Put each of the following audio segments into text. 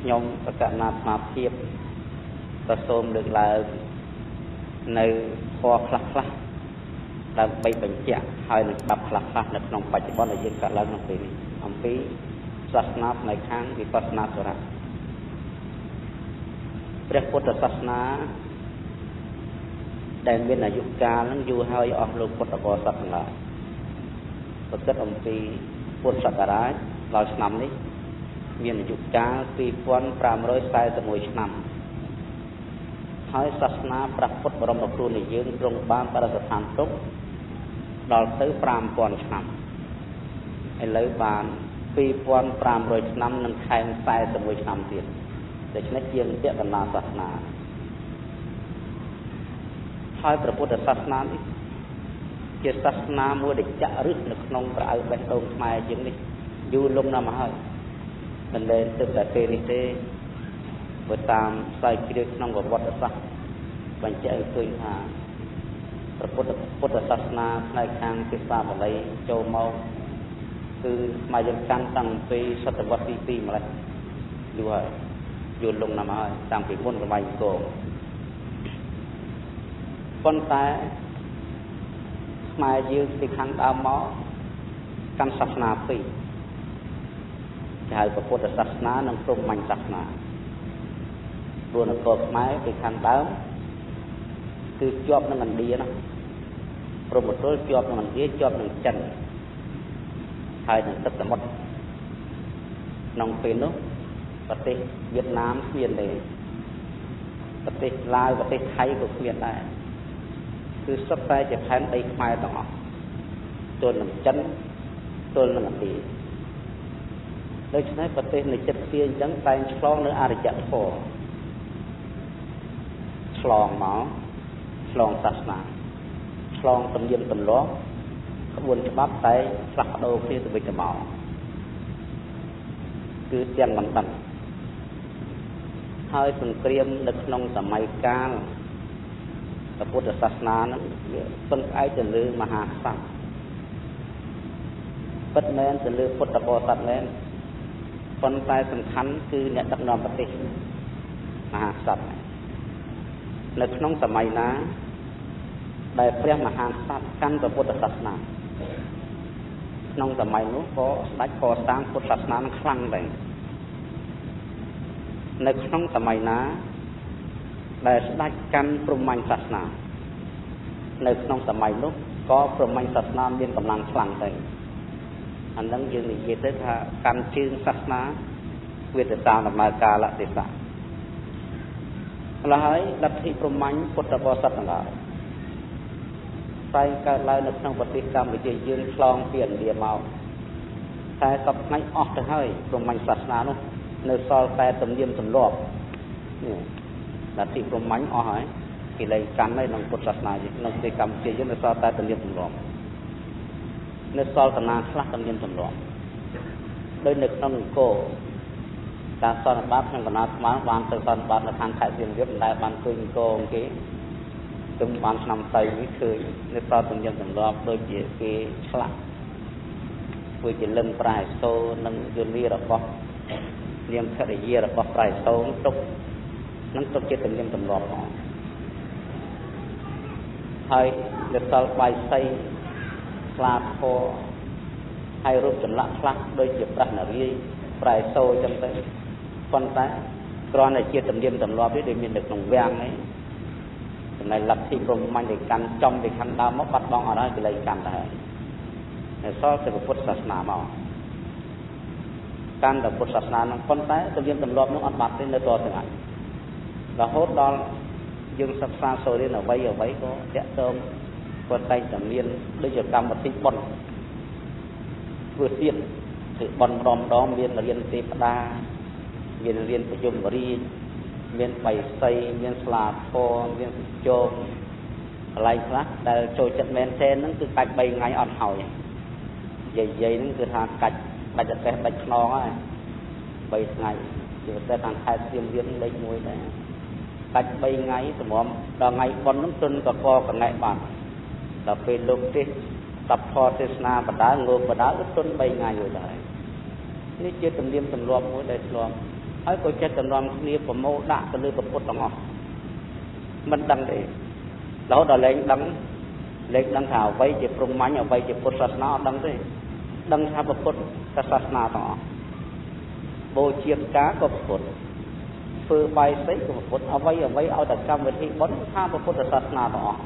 nhom tất cả nát mà thiệp và xôm được là nơi kho khắc khắc đang bay bệnh chạ hai được đập khắc khắc được nòng bạch bọn là dân cả lần nòng tiền ông phí sát nát này kháng vì phát nát rồiព្រះពុទ្ធសាសនាដែលមានអាយុកាលនឹងយូរហើយអស់លោកពុទ្ធបរិស័ទទាំងឡាយប្រកបអំពីពុទ្ធសករាជដល់ឆ្នាំនេះមានអាយុកាល2541ឆ្នាំហើយសាសនាព្រះពុទ្ធបរមគ្រូនៃយើងទ្រង់បានបរិស្ថានទុកដល់ទៅ5000ឆ្នាំឥឡូវបាន2500ឆ្នាំនិងខែម41ឆ្នាំទៀតដូច្នេះជាងពាក្យកណ្ដាលសាសនាហើយព្រះពុទ្ធសាសនានេះជាសាសនាមួយដែលចាក់ឫសនៅក្នុងប្រអើបេះដូងខ្មែរយើងនេះយូរលង់ណាស់មកហើយមិនដែលទឹកតែពេលនេះទេបើតាមផ្សាយជ្រាបក្នុងប្រវត្តិសាស្ត្របញ្ជាក់ឲ្យឃើញថាព្រះពុទ្ធសាសនាផ្នែកខាងភាសាបាលីចូលមកគឺខ្មែរយើងកាន់តាំងពីសតវត្សទី2ម្លេះយូរហើយយូរលង់ណាស់មកហើយតាំងពីមុនសម័យអង្គរប៉ុន្តែខ្មែរយើងពីខាងដើមមកកាន់សាសនាពីរគេហៅពុទ្ធសាសនានិងព្រហ្មញ្ញសាសនាព្រោះនគរខ្មែរពីខាងដើមគឺជាប់នឹងឥណ្ឌាណាព្រហ្មទល់ជាប់នឹងឥណ្ឌាជាប់នឹងចិនហើយនឹងទឹកសមុទ្រក្នុងពេលនោះប្រទេសវៀតណាមគ្មានទេប្រទេសឡាវប្រទេសថៃក៏គ្មានដែរគឺសុទ្ធតែជាផែនដីខ្មែរទាំងអស់ទល់នឹងចិនទល់នឹងឥណ្ឌាដូច្នេះប្រទេសនៃចិត្តគ្នាអញ្ចឹងតែងឆ្លងនៅអរិយធម៌ឆ្លងមកឆ្លងសាសនាឆ្លងទំនៀមទម្លាប់ក្បួនច្បាប់តែផ្លាស់ប្ដូរគ្នាទៅវិញទៅមកគឺទាំងមិនដឹងហើយសង្គ្រាមនៅក្នុងសម័យកាលពុទ្ធសាសនានឹងពឹងផ្អែកទៅលើមហាក្សត្រពិតមែនទៅលើពុទ្ធបរិស័ទមែនប៉ុន្តែសំខាន់គឺអ្នកដឹកនាំប្រទេសមហាក្សត្រនៅក្នុងសម័យណាដែលព្រះមហាក្សត្រកាន់ពុទ្ធសាសនាក្នុងសម័យនោះក៏ស្ដេចកសាងពុទ្ធសាសនាខ្លាំងដែរនៅក្នុងសម័យណាដែលស្ដេចកាន់ព្រហ្មញ្ញសាសនានៅក្នុងសម័យនោះក៏ព្រហ្មញ្ញសាសនាមានកម្លាំងខ្លាំងដែរអានឹងយើងនិយាយទៅថាកាន់ជើងសាសនាវាទៅតាមដំណើរកាលៈទេសៈម្ល៉េះហើយលទ្ធិព្រហ្មញ្ញពុទ្ធបរិស័ទទាំងឡាយតែកើតឡើងនៅក្នុងប្រទេសកម្ពុជាយើងឆ្លងពីឥណ្ឌាមកតែសពថ្ងៃអស់ទៅហើយព្រហ្មញ្ញសាសនានោះនៅសល់តែទំនៀមទម្លាប់នេះលទ្ធិព្រហ្មញ្ញអស់ហើយគេលែងកាន់ហើយក្នុងពុទ្ធសាសនាយើងក្នុងប្រទេសកម្ពុជាយើងនៅសល់តែទំនៀមទម្លាប់នៅសល់កណាខ្លះទំនៀមទម្លាប់ដោយនៅក្នុងអង្គរការសន្និបាតក្នុងកណាស្មារបានទៅសន្និបាតនៅខាងខេត្តសៀមរាបមិនដែលបានឃើញអង្គរគេទៅបានឆ្នាំទៅនេះឃើញនៅសល់ទំនៀមទម្លាប់ដូចជាគេឆ្លាក់ធ្វើជាលិនប្រែសូរនិងយន្តនីរបស់នាមភរិយារបស់ប្រែសូរទុកនឹងទុកជាទំនៀមទម្លាប់ផងហើយនៅសល់បាយសីស្លាធរហើយរូបចម្លាក់ខ្លះដូចជាព្រះនរាយណ៍ប្រែសូរអញ្ចឹងទៅប៉ុន្តែគ្រាន់តែជាទំនៀមទម្លាប់ទេដែលមាននៅក្នុងវាំងឯងចំណែកលទ្ធិព្រហ្មញ្ញដែលកាន់ចំពីខាងដើមមកបាត់បង់អត់ហើយគេលែងកាន់ទៅហើយនៅសល់តែពុទ្ធសាសនាមកកាន់តែពុទ្ធសាសនានឹងប៉ុន្តែទំនៀមទម្លាប់នោះអត់បាត់ទេនៅតទៅថ្ងៃរហូតដល់យើងសិក្សាសូររៀនអ្វីក៏តាក់ទងក៏តែងតែមានដូចជាកម្មវិធីបុណ្យធ្វើទៀតគឺបុណ្យម្ដងមានរៀនទេវតាមានរៀនប្រជុំរាជមានបៃសីមានស្លាធរមានសិជោកន្លែងខ្លះដែលចូលចិត្តមែនទេហ្នឹងគឺកាច់3ថ្ងៃអត់ហើយយាយហ្នឹងគឺថាកាច់បាច់តែបាច់ខ្នងហើយ3ថ្ងៃជាពិសេសខាងខេត្តសៀមរាបលេខ1ដែរកាច់3ថ្ងៃសម្រាប់ដល់ថ្ងៃបុណ្យហ្នឹងទុនកកកណែបានដល់ពេលលោកទេសតបធរទេសនាបដាងើបដាទុន3ថ្ងៃយូរដែរនេះជាទំនៀមទម្លាប់មួយដែលឆ្លង ហើយក៏ចិត្តតម្រាំគ្នាប្រមូលដាក់ទៅលើពុទ្ធទាំងអស់មិនដឹងទេរហូតដល់លែងដឹងថាអ្វីជាព្រហ្មញ្ញអ្វីជាពុទ្ធសាសនាអត់ដឹងទេដឹងថាពុទ្ធសាសនាទាំងអស់បូជាផ្កាក៏ពុទ្ធធ្វើបាយសីក៏ពុទ្ធអ្វីឲ្យតែកម្មវិធីបុណ្យថាពុទ្ធសាសនាទាំងអស់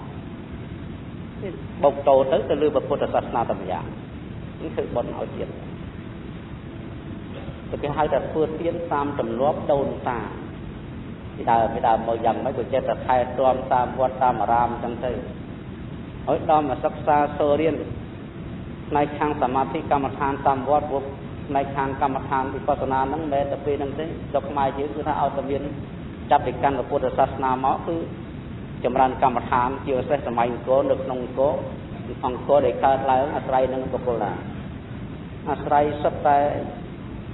បោកតោទៅលើពុទ្ធសាសនាតែម្យ៉ាងនេះគឺបុណ្យឲ្យជាតិទៅគេហៅថាធ្វើទានតាមទម្លាប់ដូនតាពីដើមមកយ៉ាងម៉េចក៏ចេះតែថែទាំតាមវត្តតាមអារាមអញ្ចឹងទៅហើយដល់មកសិក្សាសូរៀនផ្នែកខាងសមាធិកម្មដ្ឋានតាមវត្តពួកផ្នែកខាងកម្មដ្ឋានវិបស្សនាហ្នឹងមិនមែនតែពេលហ្នឹងទេស្រុកខ្មែរយើងគឺថាឲ្យតែមានចាប់ពីកាន់ពុទ្ធសាសនាមកគឺចម្រើនកម្មដ្ឋានជាពិសេសសម័យអង្គរនៅក្នុងអង្គរដែលកើតឡើងអាស្រ័យនឹងបុគ្គលណាអាស្រ័យសិតតែ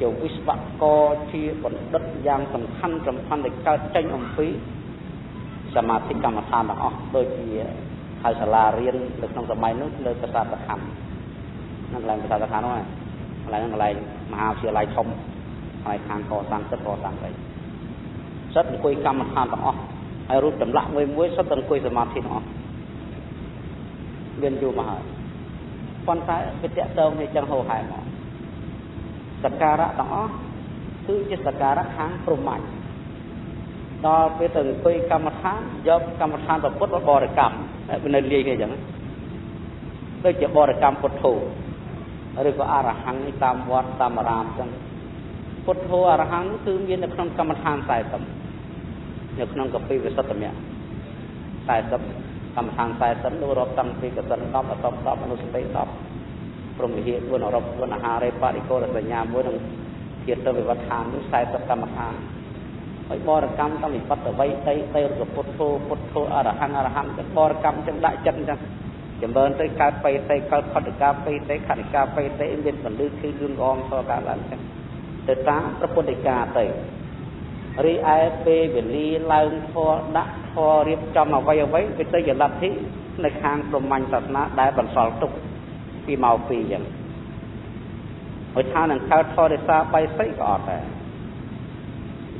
ជាវិស្វករជាបណ្ឌិតយ៉ាងសំខាន់ដែលកើតចេញអំពីសមាធិកម្មដ្ឋានទាំងអស់ដូចជាហើយសាលារៀននៅក្នុងសម័យនោះលើកសាស្ត្រខណ្ឌហ្នឹងកន្លែងកសាស្ត្រខណ្ឌហ្នឹងកន្លែងមហាវិទ្យាល័យធំហើយខាងកសាងសិទ្ធិកសាងអីសិទ្ធិអង្គុយកម្មដ្ឋានទាំងអស់ហើយរូបចម្លាក់មួយសិទ្ធិអង្គុយសមាធិទាំងអស់មានយូរមកហើយប៉ុន្តែវាតកតងនេះចឹងហោហែមកសក្ការៈទាំងអស់គឺជាសក្ការៈខាងព្រហ្មញ្ញដល់ពេលទៅអង្គុយកម្មដ្ឋានយកកម្មដ្ឋានពុទ្ធបរិកម្មវានៅលាយគ្នាអញ្ចឹងដូចជាបរិកម្មពុទ្ធោឬក៏អរហង្គតាមវត្តតាមអារាមអញ្ចឹងពុទ្ធោអរហង្គគឺមាននៅក្នុងកម្មដ្ឋាន40នៅក្នុងកពីវិសុទ្ធមគ្គ40កម្មដ្ឋាន40នោះរាប់តាំងពីកសិន10អត10អនុសតិ10ព្រមវិហារ4អរព4អាហារបរិកោរសញ្ញាមួយនឹងជាតិវិវត្តឋាននោះ40កម្មដ្ឋានហើយបរិកម្មតាមវិបត្តិអ្វីទៅរបស់ពុទ្ធោអរហង្គបរិកម្មចឹងដាក់ចិត្តចឹងចម្រើនទៅកើតបេតិកើតខត្តកាបេតិខត្តកាបេតិមានពលឺគឺលឿងអមសកើតឡើងចឹងទៅតាមប្រពុទ្ធិកាទៅរីឯពេលវេលាឡើងធរដាក់ធររៀបចំអ្វីវាទៅជាលទ្ធិនៅខាងព្រហ្មញ្ញសាសនាដែលបន្សល់ទុកពីមកពីចឹងហើយថានឹងកើតធររិសាបៃសីក៏អត់ដែរ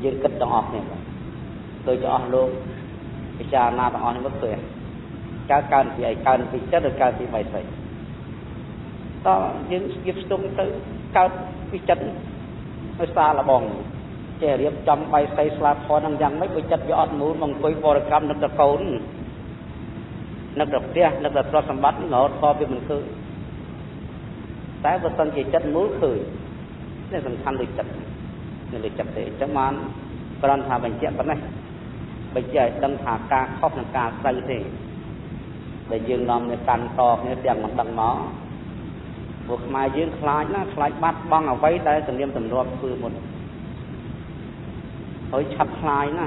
យើងគិតទាំងអស់គ្នាដូចជាអស់លោកពិចារណាទាំងអស់នេះមកឃើញកើតពីអីកើតពីចិត្តឬកើតពីបៃសីតយើងស្គៀបស្ទុំទៅកើតពីចិត្តដោយសារលបងចេះរៀបចំបៃសីស្លាប់ធរនឹងយ៉ាងម៉េចបើចិត្តវាអត់មូលមកអង្គុយបរិកម្មនឹកតកូននឹកតផ្ទះនឹកតទ្រព្យសម្បត្តិរហូតធរវាមិនឃើញតែបើសិនជាចិត្តមូលឃើញនេះសំខាន់ដូចចិត្តនៅលើចិត្តទេអញ្ចឹងបានគ្រាន់ថាបញ្ជាក់ប៉ុណ្ណេះបញ្ជាក់ឲ្យដឹងថាការខុសនិងការត្រូវទេដែលយើងនាំនៅកាន់តគ្នាទាំងមិនដឹងមកពួកខ្មែរយើងខ្លាចណាខ្លាចបាត់បង់អ្វីដែលទំនៀមទម្លាប់ធ្វើមុនហើយឆាប់ខ្លាចណា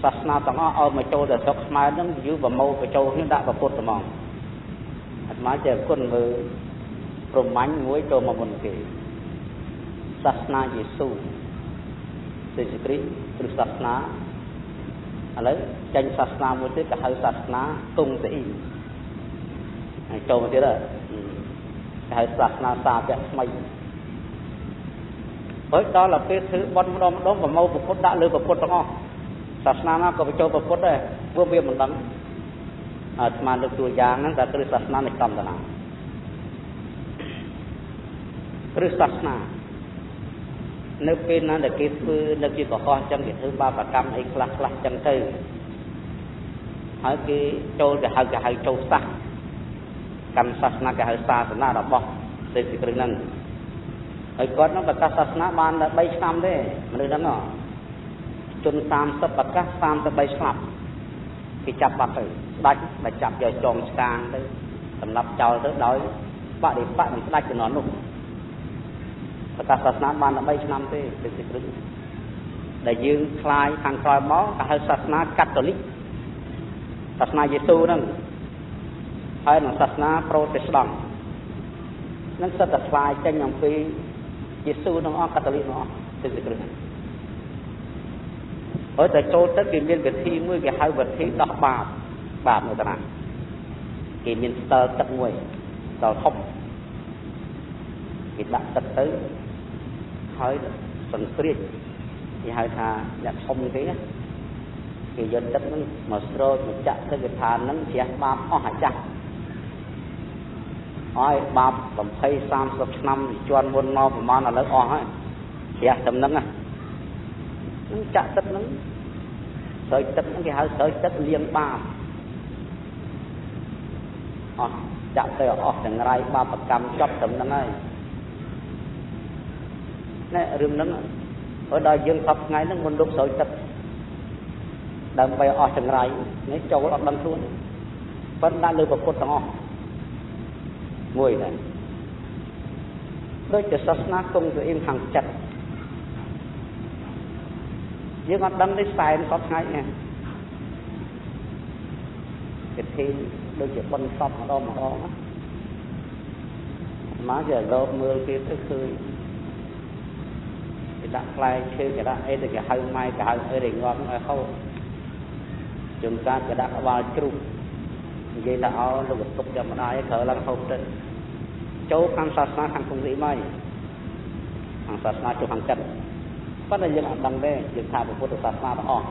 សាសនាទាំងអស់ឲ្យមកចូលទៅស្រុកខ្មែរហ្នឹងយូរប្រមូលបញ្ចូលគ្នាដាក់ប្រពុតហ្មងអាត្មាចេះគុណមើលព្រហ្មញ្ញមួយចូលមកមុនគេសាសនាយេស៊ូទេជគ្រីស្ទឬសាសនាឥឡូវចេញសាសនាមួយទៀតគេហៅសាសនាគង់ស្អ៊ីហើយចូលមកទៀតគេហៅសាសនាសាវកថ្មីហើយដល់ទៅពេលធ្វើបន់ម្ដងប្រមូលប្រពុតដាក់លើប្រពុតទាំងអស់សាសនាណាក៏បញ្ចូលប្រពុតដែរព្រោះវាមិនដឹងអាត្មាលើកតួយ៉ាងហ្នឹងតែគ្រឹះសាសនានៃកម្មតាណាគ្រឹះសាសនានៅពេលណាដែលគេធ្វើនៅជាកុហកអញ្ចឹងគេធ្វើបាបកម្មអីខ្លះអញ្ចឹងទៅហើយគេចូលទៅហៅចូលសាសកម្មសាសនាគេហៅសាសនារបស់ទេពីគ្រឹះហ្នឹងហើយគាត់នឹងប្រកាសសាសនាបានតែ3ឆ្នាំទេមនុស្សហ្នឹងជន30ប្រកាស33ស្លាប់គេចាប់បាត់ទៅស្ដាច់តែចាប់យកចងស្កាងទៅសម្រាប់ចោលទៅដោយបដិបត្តិនឹងស្ដាច់ជំនាន់នោះប្រកាសសាសនាបានតែ3ឆ្នាំទេពីគ្រឹះដែលយើងខ្លាយខាងក្រោយមកគេហៅសាសនាកាតូលិកសាសនាយេស៊ូហ្នឹងហើយនឹងសាសនាប្រូតេស្តង់នឹងសិតតែខ្លាយចេញអំពីយេស៊ូទាំងអស់កាតូលិកទាំងអស់ពីគ្រឹះហើយតែចូលទៅគេមានវិធីមួយគេហៅវិធីដោះបាបនៅតាណាគេមានស្ទើរទឹកមួយស្ទើរធំគេដាក់ទឹកទៅហើយ សង្គ្រាមគេហៅថាអ្នកធំគេគេយកទឹកហ្នឹងមកស្រោចមកចាក់ទៅគេថាហ្នឹងជ្រះបាបអស់អាចាស់ហើយបាប20 30ឆ្នាំជន់មុនមកប្រហែលឥឡូវអស់ហើយជ្រះតែហ្នឹងហ្នឹងចាក់ទឹកហ្នឹងស្រោចទឹកហ្នឹងគេហៅស្រោចទឹកលាងបាបអស់ចាក់ទៅអស់ទាំងរាយបាបកម្មចប់ត្រឹមហ្នឹងហើយណែរឿងហ្នឹងហើយដល់យើងសពថ្ងៃហ្នឹងមុនលោកស្រោចទឹកដើម្បីអស់ចង្រៃនេះចូលអត់ដឹងខ្លួនប៉ុន្តែលើប្រពុតទាំងអស់មួយដែរដូចជាសាសនាគង់ទៅអៀងខាងចិត្តយើងអត់ដឹងទេសែនសពថ្ងៃនេះពិធីដូចជាបុណ្យសពម្ដងណាមកជារកមើលគេទៅឃើញគេដាក់ផ្លែឈើគេដាក់អីទៅគេហៅម៉ែគេហៅអីរងាប់ឲ្យហូបជួនកាលគេដាក់ក្បាលជ្រូកនិយាយថាឲ្យលោកទុកចាំម្ដាយត្រូវឡើងហូបទៅចូលខាងសាសនាខាងគង្រីមកខាងសាសនាចូលខាងចិត្តប៉ុន្តែយើងអត់ដឹងទេយើងថាពុទ្ធសាសនាទាំងអស់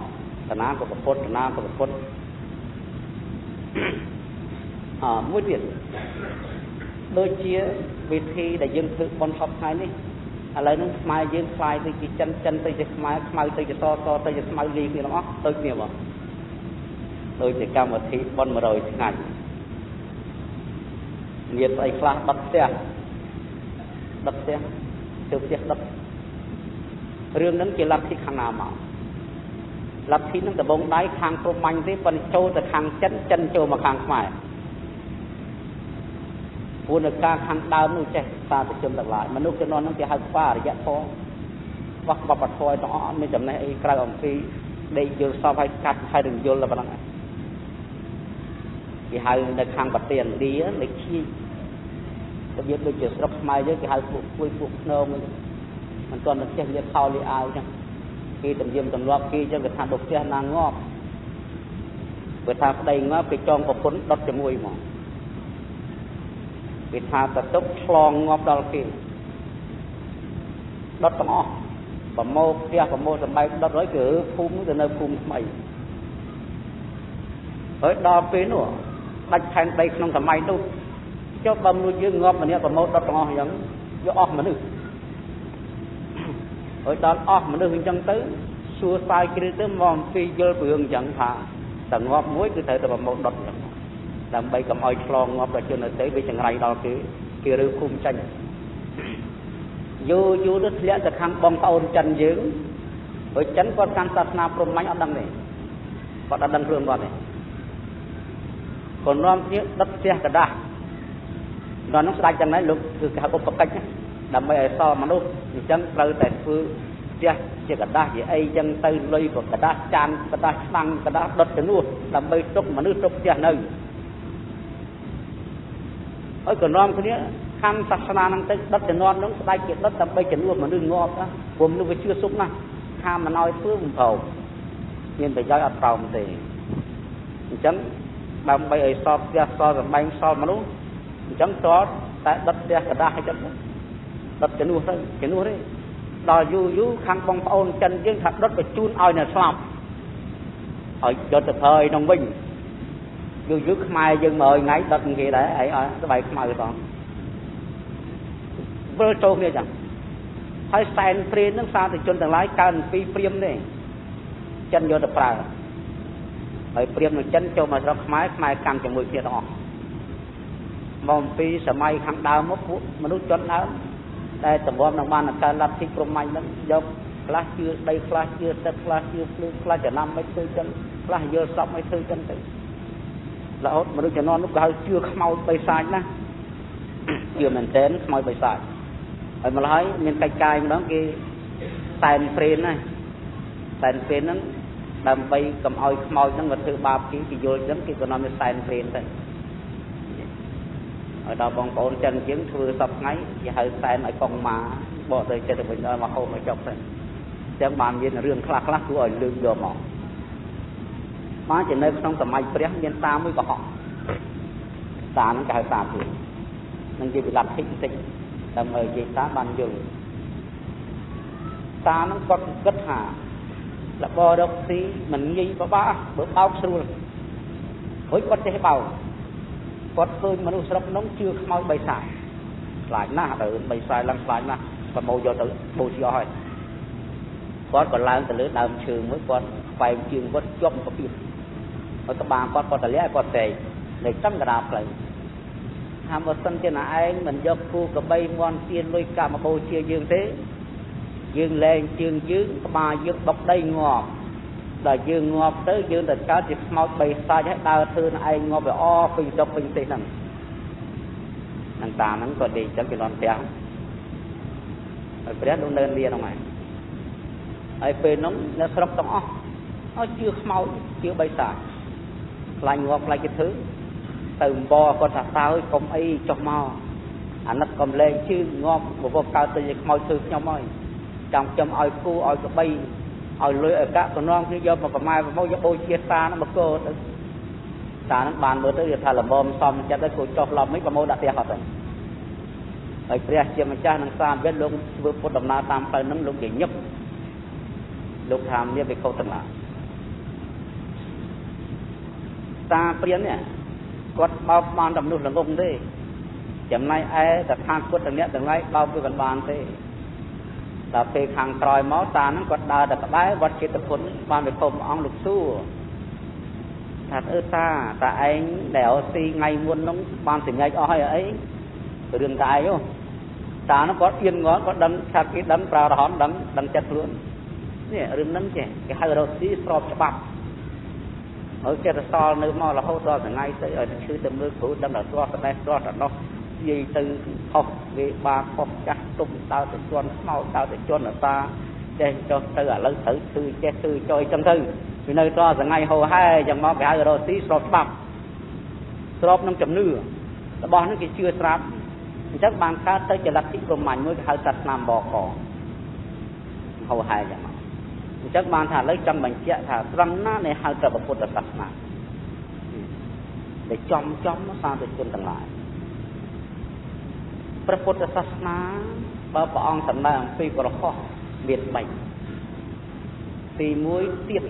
តាណាក៏ពុទ្ធតាណាក៏ពុទ្ធមួយទៀតដូចជាវិធីដែលយើងធ្វើបន់សពថ្ងៃនេះឥឡូវហ្នឹងខ្មែរយើងខ្លាយទៅជាចិនទៅជាខ្មែរខ្មៅទៅជាសទៅជាស្មៅលីគ្នាទាំងអស់ដូចគ្នាបងដូចជាកម្មវិធីបន់100ថ្ងៃមានស្អីខ្លះដុតផ្ទះធ្វើផ្ទះដុតរឿងហ្នឹងជាលទ្ធិខាងណាមកលទ្ធិហ្នឹងដបងដៃខាងព្រំមាញ់ទេប៉ុន្តែចូលទៅខាងចិនចូលមកខាងខ្មែរព្រោះនៅការខាងដើមនោះចេះសាធុជនទាំងឡាយមនុស្សជំនាន់ហ្នឹងគេហៅខ្វះអរិយធម៌ខ្វះបបធម៌ទាំងអស់អត់មានចំណេះអីក្រៅអំពីដេកយល់សពឲ្យកាត់ហើយនឹងយល់តែប៉ុណ្ណឹងគេហៅនៅខាងប្រទេសឥណ្ឌាលេខឈីរបៀបដូចជាស្រុកខ្មែរយើងគេហៅពួកគួយពួកភ្នំមិនទាន់តែចេះលៀបខោលីអាវចឹងគេទំនៀមទម្លាប់គេចឹងគេថាដុតផ្ទះណាងាប់គេថាប្តីងាប់គេចងប្រពន្ធដុតជាមួយហ្មងគេថាតតុកឆ្លងងាប់ដល់គេដុតទាំងអស់ប្រមោផ្ទះប្រមោសម្បែងដុតហើយគឺភូមិទៅនៅភូមិថ្មីហើយដល់ពេលនោះដាច់ផែនដីក្នុងសម័យនោះចុះបើមនុស្សយើងងាប់ម្នាក់ប្រមោដុតទាំងអស់អញ្ចឹងយកអស់មនុស្សហើយដល់អស់មនុស្សអញ្ចឹងទៅសួរស្រាយគ្រាទៅមកអំពីយល់ពីរឿងអញ្ចឹងថាតែងាប់មួយគឺត្រូវតែប្រមោដុតអញ្ចឹងដើម្បីកុំឲ្យឆ្លងងាប់ដល់ជនទៅវាចង្រៃដល់គេរើភូមិចាញ់យូរទៅធ្លាក់ទៅខាងបងប្អូនចិនយើងព្រោះចិនគាត់កាន់សាសនាព្រហ្មញ្ញអត់ដឹងទេគាត់អត់ដឹងខ្លួនគាត់ទេគាត់នាំគ្នាដុតផ្ទះกระดาษដល់នោះស្ដេចចឹងហើយលោកគឺគេហៅឧបកិច្ចដើម្បីឲ្យសល់មនុស្សអញ្ចឹងត្រូវតែធ្វើផ្ទះជាกระดาษជាអីចឹងទៅលុយក៏กระดาษចានกระดาษស្ដាំងกระดาษដុតទៅនោះដើម្បីទុកមនុស្សទុកផ្ទះនៅហើយក៏នាំគ្នាខាងសាសនាហ្នឹងទៅដុតជំនាន់ហ្នឹងស្ដេចគេដុតដើម្បីជំនួសមនុស្សងាប់ណាព្រោះមនុស្សវាជឿសុខណាស់ថាមិនឲ្យធ្វើមិនប្រោមានប្រយោជន៍អត់ប្រោមទេអញ្ចឹងដើម្បីឲ្យសល់ផ្ទះសល់សម្បែងសល់មនុស្សអញ្ចឹងតើតែដុតផ្ទះกระดาษឲ្យចឹងដុតជំនួសទៅជំនួសទេដល់យូរខាងបងប្អូនចិនយើងថាដុតបញ្ជូនឲ្យនៅស្លាប់ឲ្យដុតទៅប្រើឲ្យក្នុងវិញយូរខ្មែរយើងមកឲ្យថ្ងៃដុតគេដែរអីឲ្យស្បែកខ្មៅផងវិលចូលគ្នាចឹងហើយសែនព្រានហ្នឹងសាធុជនទាំងឡាយកើនពីព្រាមទេចិនយកទៅប្រើហើយព្រាមនឹងចិនចូលមកស្រុកខ្មែរកាន់ជាមួយគ្នាទាំងអស់មកអំពីសម័យខាងដើមមកពួកមនុស្សជនដើមតែតម្រាំនឹងបានកើតលទ្ធិព្រហ្មញ្ញហ្នឹងយកខ្លះជឿដីខ្លះជឿទឹកខ្លះជឿភ្លើងខ្លះចំណាំមិនធ្វើចឹងខ្លះយល់សពមិនធ្វើចឹងទៅរហូតមនុស្សជំនាន់នោះក៏ហៅជឿខ្មោចបិសាចណាជឿមែនទែនខ្មោចបិសាចហើយម្ល៉េះមានកិច្ចការម្ដងគេសែនព្រេនណាសែនព្រេនហ្នឹងដើម្បីកុំឲ្យខ្មោចហ្នឹងមកធ្វើបាបគេយល់ចឹងគេក៏នាំទៅសែនព្រេនទៅហើយដល់បងប្អូនចិនជាងធ្វើសពថ្ងៃគេហៅសែនឲ្យកងម៉ាបកទៅចិត្តទៅវិញដល់មកហូបមកចប់ទៅចឹងបានមានរឿងខ្លះគួរឲ្យលើកយកមកមកជានៅក្នុងសម័យព្រះមានតាមួយកុហកតាហ្នឹងគេហៅតាព្រាននឹងជាវិលទ្ធិបន្តិចដើម្បីនិយាយតាបានយល់ ta nó có kết hạ là bò độc tí mình nghi ba bữa bao xưa với con chế bào con tôi mà nó sắp nóng chưa mau bay xài lại na tự bay xài lăn lại na và màu giờ tự bồi cho hỏi con còn làm từ lưỡi đầm trường với con vài trường con chốt có việc ở các bạn con từ lưỡi con tề để trăm cái đạp lại ham một sân trên là anh mình do khu cả bay ngon tiên đôi cả mà bồi chia dương thế dương lên dương dưới ba dương bọc đây ngọt là dương ngọt tới dương là cá chỉ mau bay xa hết đau thương anh ngọt về o phình cho phình tê nằm thằng ta nó còn đi cho cái đoàn téo ở phía đông đơn liền không mày ai phê nó sốc tông nó chưa mau chưa bay xa lại ngọt lại cái thứ từ bò con thằng tao không ấy cho mau anh nó cầm lên chứ ngọt một con cao từ mau thứ nhau mày trong châm oi cu oi cái bay oi lưỡi ở các con non cứ do mà mai mà mau bôi chia xa nó mà cơ ta nó bàn bữa tới thà là bom xong cho tới cô cho làm mấy cái mô đã tiền học rồi ở phía trên mình cha năng san biết luôn vừa phốt đầm na tam phải nắng lúc gì nhấp lúc tham như việc câu từng là ta phía nè quất bao ban đầm nước là ngông thế chậm nay ai đặt thang quất đằng nét đằng này bao cái gần bàn thế là về hàng tròi máu ta nó quật đà đặt bái vật chế tập huấn ban về công ông lục xu thật ta anh đẻo si ngày muôn nó ban thì ngay oi ấy từ đường dài vô ta nó có yên ngó có đâm sát cái đâm vào hòn đâm chặt luôn nè rừng nấm chè cái hai đầu xí sọp chập ở trên so nơi mò là hốt đo từ ngay tới ở chữ từ mưa cũ đâm là so từ đây so là nó gì từ học về ba học chắc tung tao từ chuồn mau tao từ chuồn là ta để cho từ ở lớn thử từ che từ chơi trong thư vì nơi to từ ngày hồ hai chẳng mò cái hai đầu xí sọp bắp sọp 5 chấm nửa là bọn nó cái chưa sáp chắc bạn khác tới chỉ là thích của mình mới hai sạch làm bò cỏ hầu hai chẳng mà chắc bạn thả lấy trăm bánh chè thả răng ná này hai trở vào phút sạch mà để chom nó sang từ quân tầng lạiประพุทธศาสนาបើព្រះអង្គសម្ដែងអំពីប្រហោះមាន3ទី1ទៀត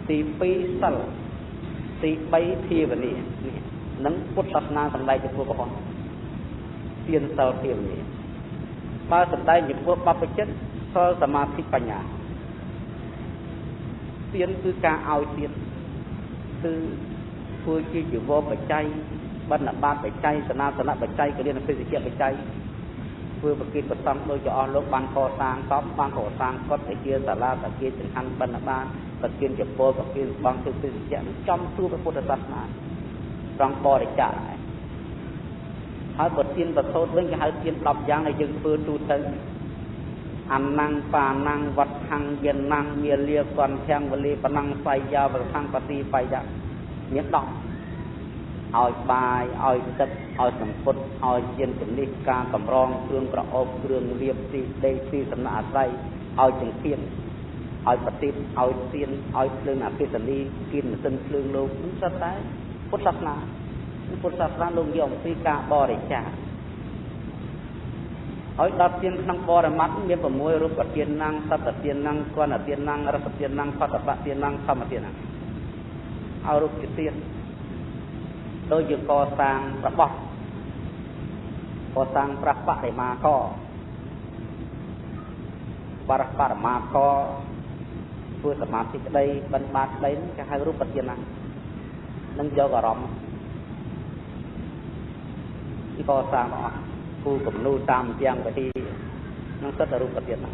ទី2សិលទី3ភាវនានឹងពុទ្ធសាសនាសម្ដែងចំពោះប្រហោះទានសិលភាវនាបើសម្ដែងចំពោះបព្វជិតសិលសមាធិបញ្ញាទានគឺការឲ្យទានគឺធ្វើជាជីវបច្ច័យបណ្ឌបាតបច្ច័យសនាសនៈបច្ច័យគលានភេសជ្ជៈបច្ច័យធ្វើប្រគិតប្រសំដោយជាអស់លោកបានកសាងកំបានកសាងកត់ជាសាលាតាគាចង្ហាន់បណ្ឌបាតប្រគិនជាពលប្រគិនបងទិភេសជ្ជៈចំទូព្រះពុទ្ធសាសនាត្រង់បរិច្ចាគហើយបើទានប្រសូតវិញគេហៅទាន10យ៉ាងដែលយើងធ្វើទូទៅអនੰបានੰវត្ថੰយនੰមាលាកនធាំងវលីបណੰសៃយាវរថੰបតិបាយៈមាន10ឲ្យបាយឲ្យទឹកឲ្យសម្ពុតឲ្យជាជំនិះការកម្រងគ្រឿងប្រអប់គ្រឿងលៀបទីដេកទីសំណាក់អាស្រ័យឲ្យចង្កៀនឲ្យប្រទីបឲ្យទៀនឲ្យភ្លើងអភិសនីគៀនម៉ាស៊ីនភ្លើងលោកនោះសុទ្ធតែពុទ្ធសាសនាលោកយកអំពីការបរិច្ចាគហើយ10ទានក្នុងបរិមត្តមាន6រូបទានណੰសត្តទានណੰគណទានណੰរសទានណੰផតបទានណੰធម្មទានណੰឲ្យរូបទានដោយជាកសាងរបស់កសាងប្រះបរិមាកបរមាកធ្វើសមាធិក្តីបណ្ឌបាតក្តីគេហៅរូបទានណੰនឹងយកអារម្មណ៍ទីកសាងអស់គូគំនូតាមទាំងវិធីនឹងសិទ្ធិរូបទានណੰ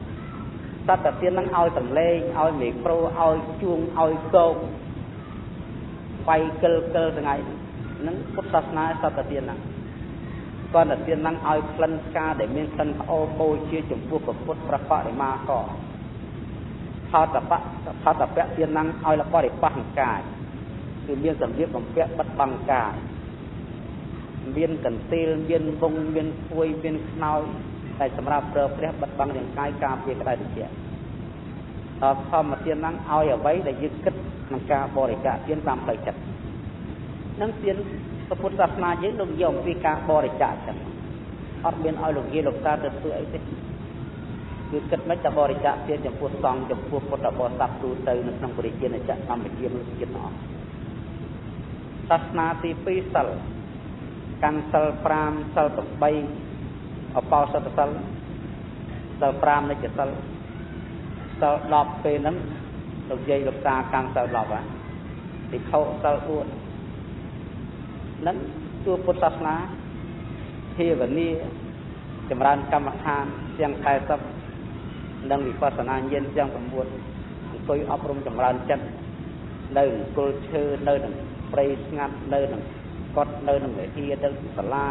សត្វទានណੰឲ្យសម្លេងឲ្យមេក្រូឲ្យជួងឲ្យកោកវាយកិលថ្ងៃនឹងពុទ្ធសាសនាសត្វទានណੰក៏ទានណੰឲ្យក្លិនផ្កាដែលមានក្លិនផ្អូបូជាចំពោះព្រះពុទ្ធព្រះបរិមាកផតបទានណੰឲ្យលបរិបស្សកាយគឺមានសម្ភារបំពាក់បិទបាំងកាយមានកន្ទេលមានវងមានភួយមានខ្នើយតែសម្រាប់ប្រើព្រះបិទបាំងរាងកាយការពារក្តៅត្រជាក់ដល់ធម្មទានណੰឲ្យអ្វីដែលយើងគិតក្នុងការបរិច្ចាគទានតាមផ្លូវចិត្តនឹងទានពុទ្ធសាសនាយើងលោកយកអំពីការបរិច្ចាគចឹងអត់មានឲ្យលោកយាយលោកតាទៅធ្វើអីទេ គឺគិតមិនតែបរិច្ចាគទានចំពោះសង្ឃចំពោះពុទ្ធបរិស័ទទូទៅនៅក្នុងបរិជាជាតិកម្ពុជាមនុស្សជាតិទាំងអស់សាសនាទី2សិលកាន់សិល5សិល8អបោសតសិលសិល5និច្ចសិលសិល10ពេលហ្នឹងលោកយាយលោកតាកាន់សិល10ហ៎ទីខោសិល4ហ្នឹងទួពុទ្ធសាសនាភាវនាចម្រើនកម្មដ្ឋានទាំង40និងវិបស្សនាញាណទាំង9អង្គុយអប់រំចម្រើនចិត្តនៅគល់ឈើនៅនឹងព្រៃស្ងាត់នៅនឹងកត់នៅនឹងវិហារទៅសាលា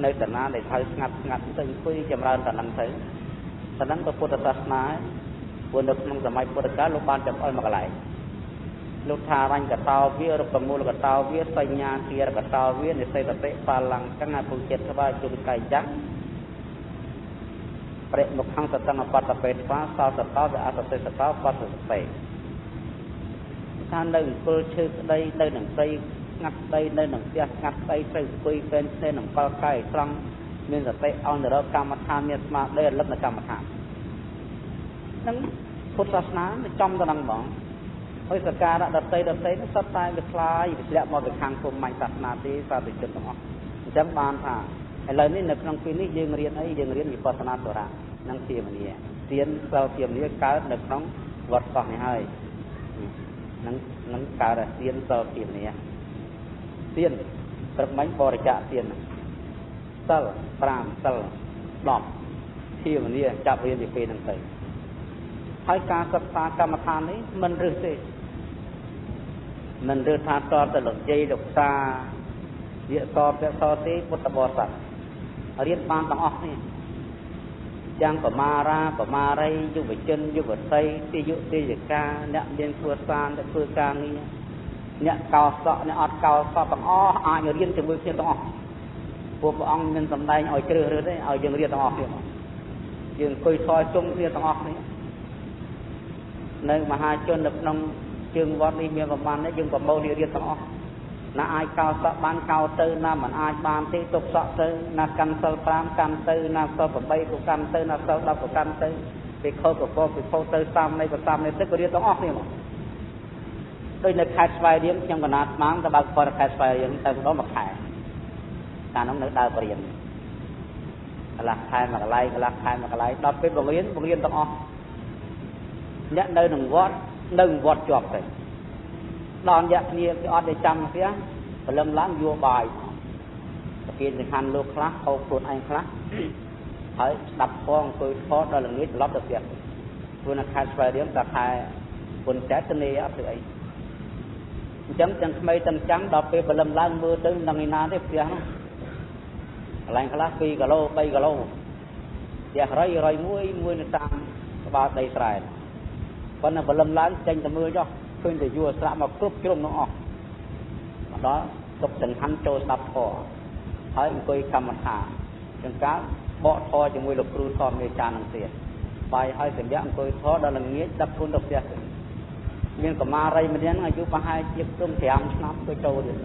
នៅតាណាដែលថៅស្ងាត់ទៅអង្គុយចម្រើនតានឹងទៅតានឹងពុទ្ធសាសនាព្រោះនៅក្នុងសម័យពុទ្ធកាលលោកបានចាប់អល់មកកន្លែងលោកថារញ្ញកតោវារុបមូលកតោវាសញ្ញាគារកតោវានិសេតតិបាលង្កង្អពុចិត្តស្វាជុំកាយจักប្រេមុខខាងសតង្កបតបេស្វាសោសតោវាអសតិសតោបសតិថានៅអង្គុលឈើក្តីនៅនឹងព្រៃស្ងាត់ក្តីនៅនឹងផ្ទះស្ងាត់ក្តីទៅអង្គុយពេនផ្សេងនឹងកលកាយត្រង់មានសតិអន្តរកម្មដ្ឋានមានស្មារតីរលឹកនៅកម្មដ្ឋាននឹងពុទ្ធសាសនាចំទៅនឹងហ្មងហើយសការៈដតីនោះសត្វតែវាខ្លាយវាធ្លាក់មកទៅខាងពុំមាញ់សាសនាទេសាធុជនទាំងអស់អញ្ចឹងបានថាឥឡូវនេះនៅក្នុងពេលនេះយើងរៀនអីយើងរៀនវិបស្សនាធរៈនិងភាវនាទានសិលភាវនាកើតនៅក្នុងវត្តកោះនេះហើយនឹងកើតទានសិលភាវនាទានព្រឹកមិញបរិច្ចាគទានសិល5សិល10ភាវនាចាប់រៀនពីពេលហ្នឹងទៅហើយការសិក្សាកម្មដ្ឋាននេះមិនរឹសទេមិនរឹសថាតទៅលោកយាយលោកតាវាសទេពុទ្ធបរិស័ទរៀនបានទាំងអស់នេះយ៉ាងបមារាបមារីយុវជនយុវតីទាយុទាយិកាអ្នកមានគ្រួសារអ្នកធ្វើការងារអ្នកកោសក់អ្នកអត់កោសក់ទាំងអស់អាចរៀនជាមួយគ្នាទាំងអស់ពួកព្រះអង្គមានសម្ដែងឲ្យជ្រើសរើសទេឲ្យយើងរៀនទាំងអស់គ្នាយើងអង្គុយថយជុំគ្នាទាំងអស់គ្នានៅមហាជននៅក្នុងជើងវត្តនេះមានប្រមាណនេះយើងប្រមូលរៀនទាំងអស់ណាអាចកោសក់បានកោទៅណាមិនអាចបានទេទុកសក់ទៅណាកាន់សិល5កាន់ទៅណាសិល8ក៏កាន់ទៅណាសិល10ក៏កាន់ទៅពីខោកកពីខោទៅតាមនៃប្រតាមនៃទឹកក៏រៀនទាំងអស់គ្នាមកដូចនៅខេត្តស្វាយរៀងខ្ញុំកណាត់ស្មាងទៅបើកខេត្តស្វាយរៀងទៅម្ដងមួយខែកាលនោះនៅដើរបរៀនកន្លះខែមួយកន្លែងកន្លះខែមួយកន្លែងដល់ពេលបង្រៀនទាំងអស់អ្នកនៅក្នុងវត្តជាប់ទៅដល់រយៈគ្នាគេអត់ได้ចាំផ្ទះព្រលឹមឡើងយួរបាយប្រគិនសំខាន់លោកខ្លះហូបខ្លួនឯងខ្លះហើយស្ដាប់ផងអង្គុយថតដល់ល្ងាចត្រឡប់ទៅផ្ទះព្រោះនៅខេត្តស្វាយរៀងតែខែពុនចែកទៅនេះអត់ធ្វើអីអញ្ចឹងទាំងថ្មីទាំងចាំដល់ពេលព្រលឹមឡើងមើលទៅនឹងឯណាទេផ្ទះនោះកន្លែងខ្លះ2គីឡូ3គីឡូផ្ទះ100នៅតាមក្បាលដីស្រែប៉ុន្តែព្រលឹមឡើងចេញទៅមើលចុះឃើញតែយួរស្រាក់មកគ្រប់ជ្រុំនោះអស់មកដល់ទុកចង្ហាន់ចូលស្ដាប់ធម៌ហើយអង្គុយកម្មដ្ឋានចង្កាបកធម៌ជាមួយលោកគ្រូធម៌មេចារនឹងទៀតបាយហើយសម្រាប់អង្គុយធម៌ដល់ល្ងាចដាក់ខ្លួនទៅផ្ទះទៅមានកម្មារីម្នាក់អាយុប្រហែលជាត្រឹម5ឆ្នាំទៅចូលទៀត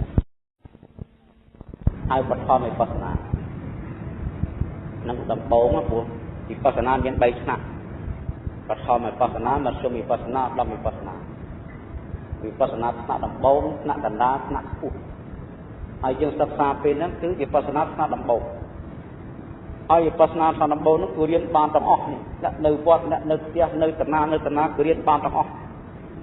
ហើយបឋមវិបស្សនានឹងដំបូងព្រោះវិបស្សនាមាន3ឆ្នាំបឋមវិបស្សនាមធ្យមវិបស្សនាដល់វិបស្សនាវិបស្សនាថ្នាក់ដំបូងថ្នាក់កណ្ដាលថ្នាក់ខ្ពស់ហើយយើងសិក្សាពេលហ្នឹងគឺវិបស្សនាថ្នាក់ដំបូងហើយវិបស្សនាថ្នាក់ដំបូងនោះគឺរៀនបានទាំងអស់នេះអ្នកនៅវត្តអ្នកនៅផ្ទះនៅតាណាគឺរៀនបានទាំងអស់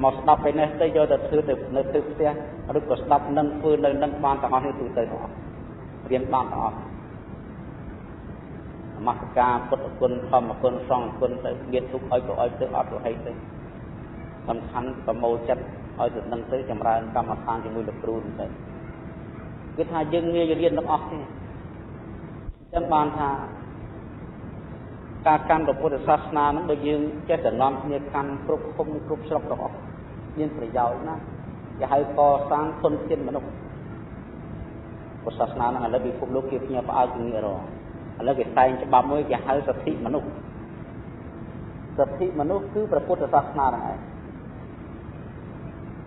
មកស្ដាប់ពេលនេះទៅយកទៅធ្វើទៅនៅផ្ទះឬក៏ស្ដាប់នឹងធ្វើនៅនឹងបានទាំងអស់នេះទូទៅទាំងអស់រៀនបានទាំងអស់នមស្ការពុទ្ធគុណធម្មគុណសង្ឃគុណទៅមានទុកឲ្យក៏ឲ្យទៅអត់រហីទៅសំខាន់ប្រមូលចិត្តឲ្យទៅនឹងទៅចម្រើនកម្មដ្ឋានជាមួយលោកគ្រូទៅគឺថាយើងងាយរៀនទាំងអស់ទេអញ្ចឹងបានថាការកាន់ពុទ្ធសាសនាហ្នឹងបើយើងចេះតែនាំគ្នាកាន់គ្រប់ឃុំគ្រប់ស្រុកទាំងអស់មានប្រយោជន៍ណាស់គេហៅកសាងធនធានមនុស្សពុទ្ធសាសនាហ្នឹងឥឡូវពិភពលោកគេផ្ញើផ្អើលជំនឿរឥឡូវគេតែងច្បាប់មួយគេហៅសិទ្ធិមនុស្សគឺព្រះពុទ្ធសាសនាហ្នឹងឯង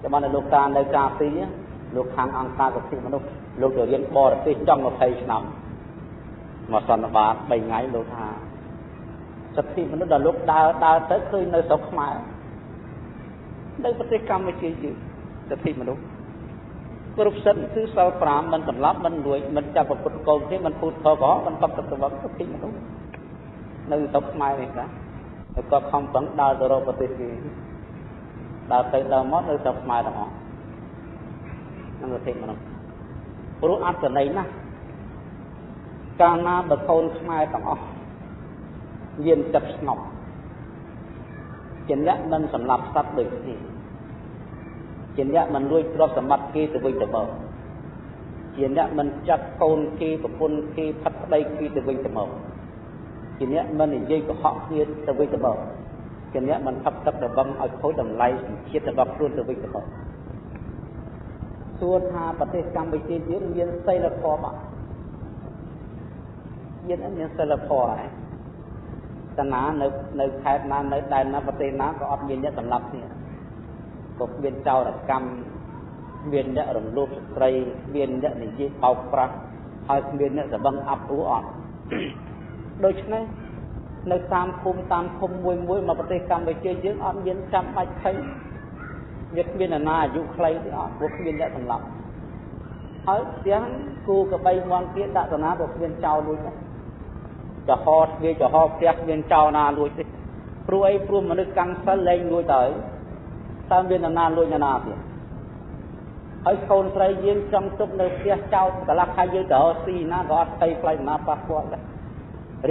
តែបានលោកតានៅការទីលោកខាងអង្គការសិទ្ធិមនុស្សលោកទៅរៀនបរទេសចង់20ឆ្នាំមកសន្និបាត3ថ្ងៃលោកថាស សិទ្ធិមនុស្សដល់លោកដើរទៅឃើញនៅស្រុកខ្មែរនៅប្រទេសកម្ពុជាយើងសិទ្ធិមនុស្សគ្រប់សិទ្ធិគឺសល់5មិនសម្លាប់មិនលួចមិនចាប់ប្រពុតកូនទេមិនពូតខកមិនបកទឹកទៅសិទ្ធិមនុស្សនៅស្រុកខ្មែរនេះណាហើយគាត់ខំប្រឹងដើរទៅរកប្រទេសគេដើរទៅដើរមកនៅស្រុកខ្មែរទាំងអស់នឹងសិទ្ធិមនុស្សព្រោះអត្តន័យណាស់កាលណាបើកូនខ្មែរទាំងអស់មានចិត្តស្ងប់ជាអ្នកមិនសម្លាប់សត្វដូចគ្នាជាអ្នកមិនលួចទ្រព្យសម្បត្តិគេទៅវិញទៅមកជាអ្នកមិនចាត់កូនគេប្រពន្ធគេផាត់ប្តីគេទៅវិញទៅមកជាអ្នកមិននិយាយកុហកគ្នាទៅវិញទៅមកជាអ្នកមិនផឹកទឹកដបងឲ្យខូចតម្លៃជាតិរបស់ខ្លួនទៅវិញទៅមកសួរថាប្រទេសកម្ពុជាយើងមានសីលធម៌យើងមានសីលធម៌ហើយតាណានៅខេត្តណានៅដែនណាប្រទេសណាក៏អត់មានអ្នកសម្លាប់គ្នាក៏មានចោរកម្មមានអ្នករំលោភស្ត្រីមានអ្នកនិយាយបោកប្រាស់ហើយមានអ្នកសម្បឹងអាប់អួរអត់ដូច្នេះនៅតាមភូមិតាមឃុំមួយមកប្រទេសកម្ពុជាយើងអត់មានចាំបាច់ភ័យវាគ្មានអាណាអាយុខ្លីទេអត់ព្រោះគ្មានអ្នកសម្លាប់ហើយទាំងគូកបីមាន់ទៀតដាក់តាណាក៏គ្មានចោរលួចដែរចហតវាចហតផ្ទះមានចោលណាលួចទេព្រោះអីព្រោះមនុស្សកាន់សិលលែងលួចទៅតើមានណាលួចណាទៀតហើយកូនស្រីយើងចង់ទុកនៅផ្ទះចោលកន្លះខែយើងទៅស៊ីណាក៏អត់thấyផ្លៃណាប៉ះពាល់ដែរ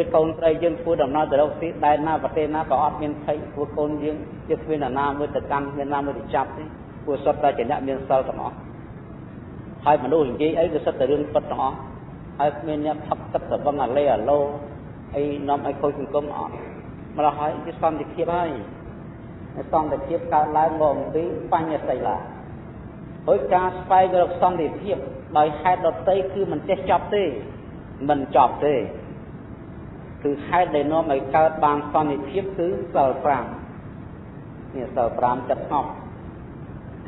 ឬកូនស្រីយើងធ្វើដំណើរទៅរកស៊ីដែនណាប្រទេសណាក៏អត់មានthấyព្រោះកូនយើងជាគ្មានណាមួយទៅកាន់មានណាមួយទៅចាប់ទេព្រោះសុទ្ធតែជាអ្នកមានសិលទាំងអស់ហើយមនុស្សនិយាយអីគឺសុទ្ធតែរឿងពិតទាំងអស់ហើយគ្មានអ្នកផឹកទឹកទៅវឹងអាឡេអាឡូអីនាំឲ្យខូចសង្គមអត់ម្ល៉េះហើយវាសន្តិភាពហើយសន្តិភាពកើតឡើងមកអំពីបញ្ញសីលាហើយការស្វែងរកសន្តិភាពដោយហេតុដទៃគឺមិនចេះចប់ទេមិនចប់ទេគឺហេតុដែលនាំឲ្យកើតបានសន្តិភាពគឺសិល5នេះសិល5ចិត្តស្ងប់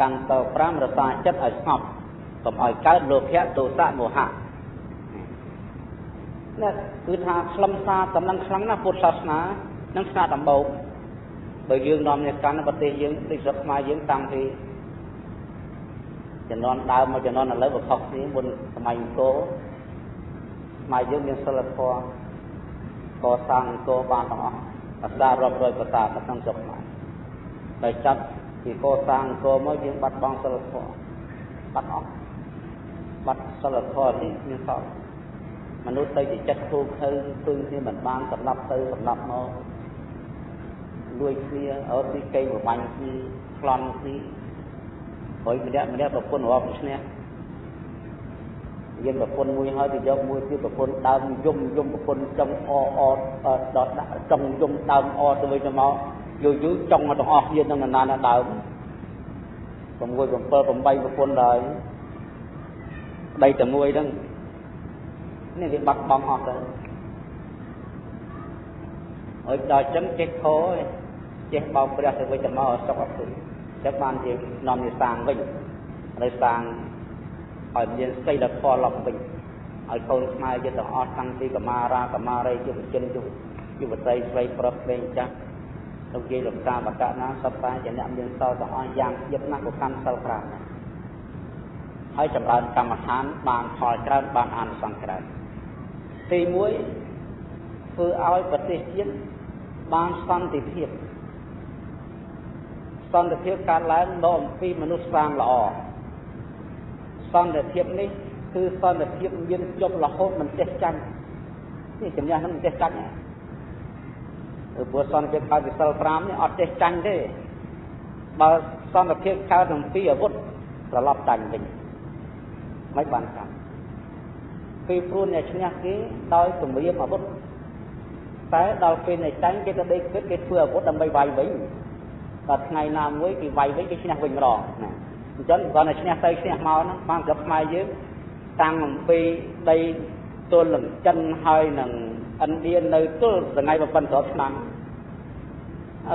កាន់សិល5រក្សាចិត្តឲ្យស្ងប់កុំឲ្យកើតលោភៈទោសៈមោហៈនេះគឺថាខ្លឹមសារតំណឹងខ្លាំងណាស់ពុទ្ធសាសនានឹងស្នាដំបូងបើយើងនាំនេះកាន់ប្រទេសយើងដូចស្រុកខ្មែរយើងតាំងពីជំនាន់ដើមមកជំនាន់ឥឡូវវាខុសគ្នាមុនសម័យអង្គរខ្មែរយើងមានសិលធម៌កសាងអង្គរបានទាំងអស់ភាសារាប់រយភាសានៅក្នុងស្រុកខ្មែរដែលចាប់ពីកសាងអង្គរមកយើងបាត់បង់សិលធម៌បាត់អស់បាត់សិលធម៌នេះមានសល់មនុស្សទៅជាចិត្តធូរឃើញគ្នាមិនបានសម្លាប់ទៅសម្លាប់មកលួចគ្នាអត់ទីកេងប្របាញ់គ្នាប្លន់គ្នាហើយម្នាក់ប្រពន្ធរាប់ឈ្នះយើងប្រពន្ធមួយហើយទៅយកមួយទៀតប្រពន្ធដើមយំប្រពន្ធចង់ដល់ដាក់ចង់យំដើមទៅវិញទៅមកយូរចង់មកទាំងអស់គ្នានឹងណាដើម6 7 8ប្រពន្ធដែរប្តីតែមួយហ្នឹងនេះវាបាត់បង់អស់ទៅហើយដល់ចឹងចេះខោចេះបោកព្រះទៅវិញទៅមកសុខអត់ទៅចឹងបានជានាំវាសាងវិញហើយសាងឲ្យមានសីលធម៌ឡប់វិញឲ្យកូនខ្មែរយើងទាំងអស់តាំងពីកម្មារាកម្មារីយុវជនយុវតីស្រីប្រុសក្មេងចាស់ទៅនិយាយលោកតាបកណាសពតែជាអ្នកមានសិលទាំងអស់យ៉ាងទៀតណាស់ក៏កាន់សិល5ហើយចម្រើនកម្មដ្ឋានបានផលច្រើនបានអានិសង្សច្រើនទី1ធ្វើឲ្យប្រទេសជាតិបានសន្តិភាពកើតឡើងមកអំពីមនុស្សសាងល្អសន្តិភាពនេះគឺសន្តិភាពមានជប់រហូតមិនចេះចាញ់នេះជំនះហ្នឹងមិនចេះចាញ់ព្រោះសន្តិភាពកើតពីសិល5នេះអត់ចេះចាញ់ទេបើសន្តិភាពកើតអំពីអាវុធត្រឡប់ចាញ់វិញមិនបានចាញ់ពីព្រោះអ្នកឈ្នះគេដោយគម្រាមអាវុធតែដល់ពេលអ្នកចាញ់គេទៅដេកគិតគេធ្វើអាវុធដើម្បីវាយវិញដល់ថ្ងៃណាមួយគេវាយវិញគេឈ្នះវិញម្ដងណាអញ្ចឹងគាត់តែឈ្នះទៅឈ្នះមកហ្នឹងបានស្រុកខ្មែរយើងតាំងអំពីដីទល់នឹងចិនហើយនឹងឥណ្ឌានៅទល់ថ្ងៃ7ឆ្នាំ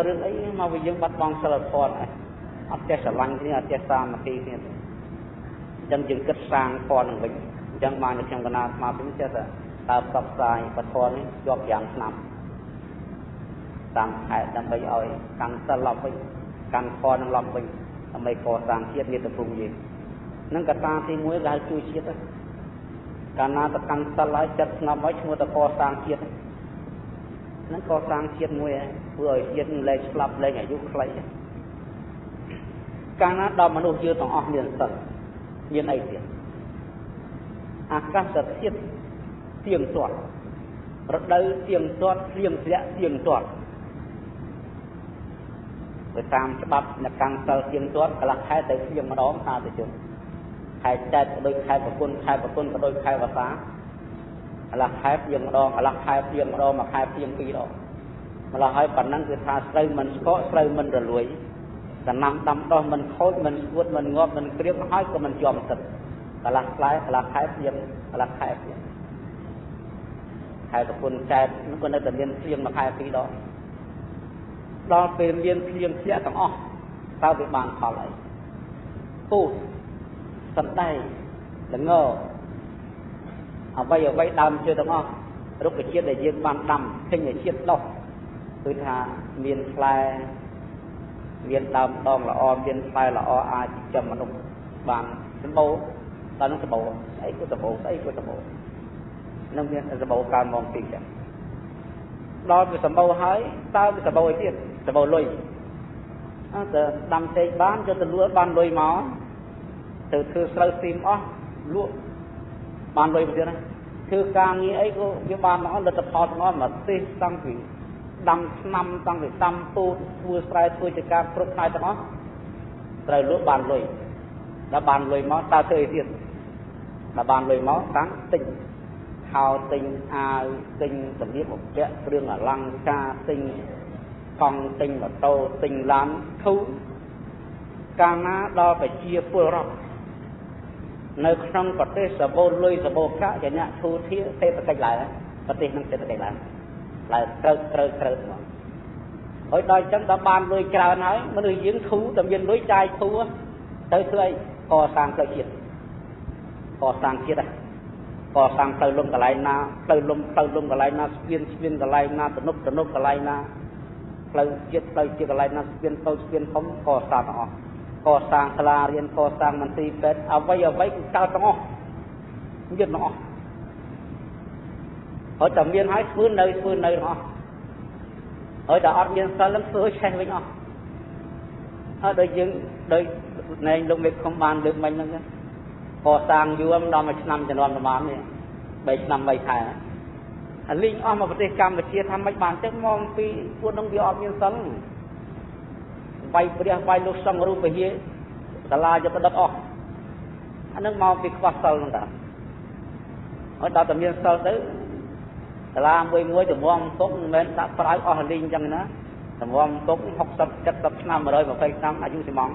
រឿងអីមកវិញយើងបាត់បង់សិលធម៌អត់ចេះស្រឡាញ់គ្នាអត់ចេះសាមគ្គីគ្នាអញ្ចឹងយើងគិតសាងធម៌នឹងវិញអញ្ចឹងបានខ្ញុំកណាស្មារតីចេះតែតើផ្សព្វផ្សាយពធនេះជាប់5ឆ្នាំ តាមខែដើម្បីឲ្យកាន់សិលឡប់វិញកាន់ខនឹងឡប់វិញដើម្បីកសាងជាតិមាតុភូមិយើងនឹងកត្តាទី1ដែលជួយជាតិកាលណាទៅកាន់សិលហើយចិត្តស្ងប់ហើយឈ្មោះតកសាងជាតិនឹងកសាងជាតិមួយហើយធ្វើឲ្យជាតិលែងស្លាប់លែងអាយុខ្លីកាលណាដល់មនុស្សយើងទាំងអស់មានសិលមានអីទៀតអាកាសធាតុទៀងទាត់រដូវទៀងទាត់ភ្លៀងធ្លាក់ទៀងទាត់ទៅតាមច្បាប់នៃកម្មសិលទៀងទាត់កន្លះខែទៅភ្លៀងម្ដងថាទៅជុំខែចែកក៏ដូចខែប្រគុណខែប្រគុណក៏ដូចខែវស្សាកន្លះខែភ្លៀងម្ដងកន្លះខែភ្លៀងម្ដងមួយខែភ្លៀងពីរដងម្ល៉េះហើយប៉ុណ្ណឹងគឺថាស្រូវមិនស្កកស្រូវមិនរលួយដំណាំដាំដុះមិនខូចមិនស្ងួតមិនងាប់មិនក្រៀមហើយក៏មិនជាប់ទឹកកន្លះផ្លែកន្លះខែភ្លៀងកន្លះខែភ្លៀងខែប្រគុណចែកនោះក៏នៅតែមានភ្លៀងមួយខែពីរដងដល់ពេលមានភ្លៀងធ្លាក់ទាំងអស់តើវាបានផលអីពូជសណ្តែកល្ងអ្វីដើមជើទាំងអស់រុក្ខជាតិដែលយើងបានដាំឃើញជាតិដុះគឺថាមានផ្លែមានដើមដងល្អមានផ្លែល្អអាចចិញ្ចឹមមនុស្សបានសម្បូរដល់នឹងសម្បូរស្អីក៏សម្បូរស្អីក៏សម្បូរនឹងមានសម្បូរកើមកពីចឹងដល់វាសម្បូរហើយតើវាសម្បូរអីទៀតសម្បូរលុយទៅដាំចេកបានយកទៅលក់បានលុយមកទៅធ្វើស្រូវស៊ីមអស់លក់បានលុយទៅទៀតណាធ្វើការងារអីក៏វាបានមកលទ្ធផលទាំងអស់មកទេសតាំងពីដាំឆ្នាំតាំងពីដាំពូជធ្វើស្រែធ្វើចការគ្រប់ផ្នែកទាំងអស់ត្រូវលក់បានលុយដល់បានលុយមកតើធ្វើអីទៀតដល់បានលុយមកតាំងទិញខោទិញអាវទិញសម្លៀកបំពាក់គ្រឿងអលង្ការទិញកង់ទិញម៉ូតូទិញឡានធូរកាលណាដល់ប្រជាពលរដ្ឋនៅក្នុងប្រទេសសបូរលុយសបូរកាក់ជាអ្នកធូរធាសេដ្ឋកិច្ចឡើងប្រទេសនឹងសេដ្ឋកិច្ចឡើងត្រូវមកហើយដល់អញ្ចឹងដល់បានលុយច្រើនហើយមនុស្សយើងធូរតែមានលុយចាយធូរទៅធ្វើអីកសាងផ្លូវជាតិកសាងជាតិកសាងផ្លូវលំកន្លែងណាផ្លូវលំកន្លែងណាស្ពានកន្លែងណាទំនប់កន្លែងណាផ្លូវជាតិកន្លែងណាស្ពានតូចស្ពានធំកសាងទាំងអស់កសាងសាលារៀនកសាងមន្ទីរពេទ្យអ្វីគឺកើតទាំងអស់យឹកទាំងអស់ហើយតែមានហើយធ្វើនៅទាំងអស់ហើយតែអត់មានសិលនឹងធ្វើឆេះវិញអស់ហើយដូចយើងដូចណែលោកមេឃុំបានលើកមិញហ្នឹងកសាងយូរដល់មួយឆ្នាំចំនួនប្រហែលនេះ3ឆ្នាំ3ខែអាលីងអស់មកប្រទេសកម្ពុជាថាមិនបានទេមកពីពួកនឹងវាអត់មានសិលវាយព្រះវាយលោកសង្ឃរូបវិហារសាលាយកដឹកអស់អានឹងមកពីខ្វះសិលហ្នឹងតាហើយដល់តែមានសិលទៅសាលាមួយតម្រង់ទុកមិនមែនដាក់ប្រៅអស់លីងអញ្ចឹងណាតម្រង់ទុក60 70ឆ្នាំ120ឆ្នាំអាយុសិមង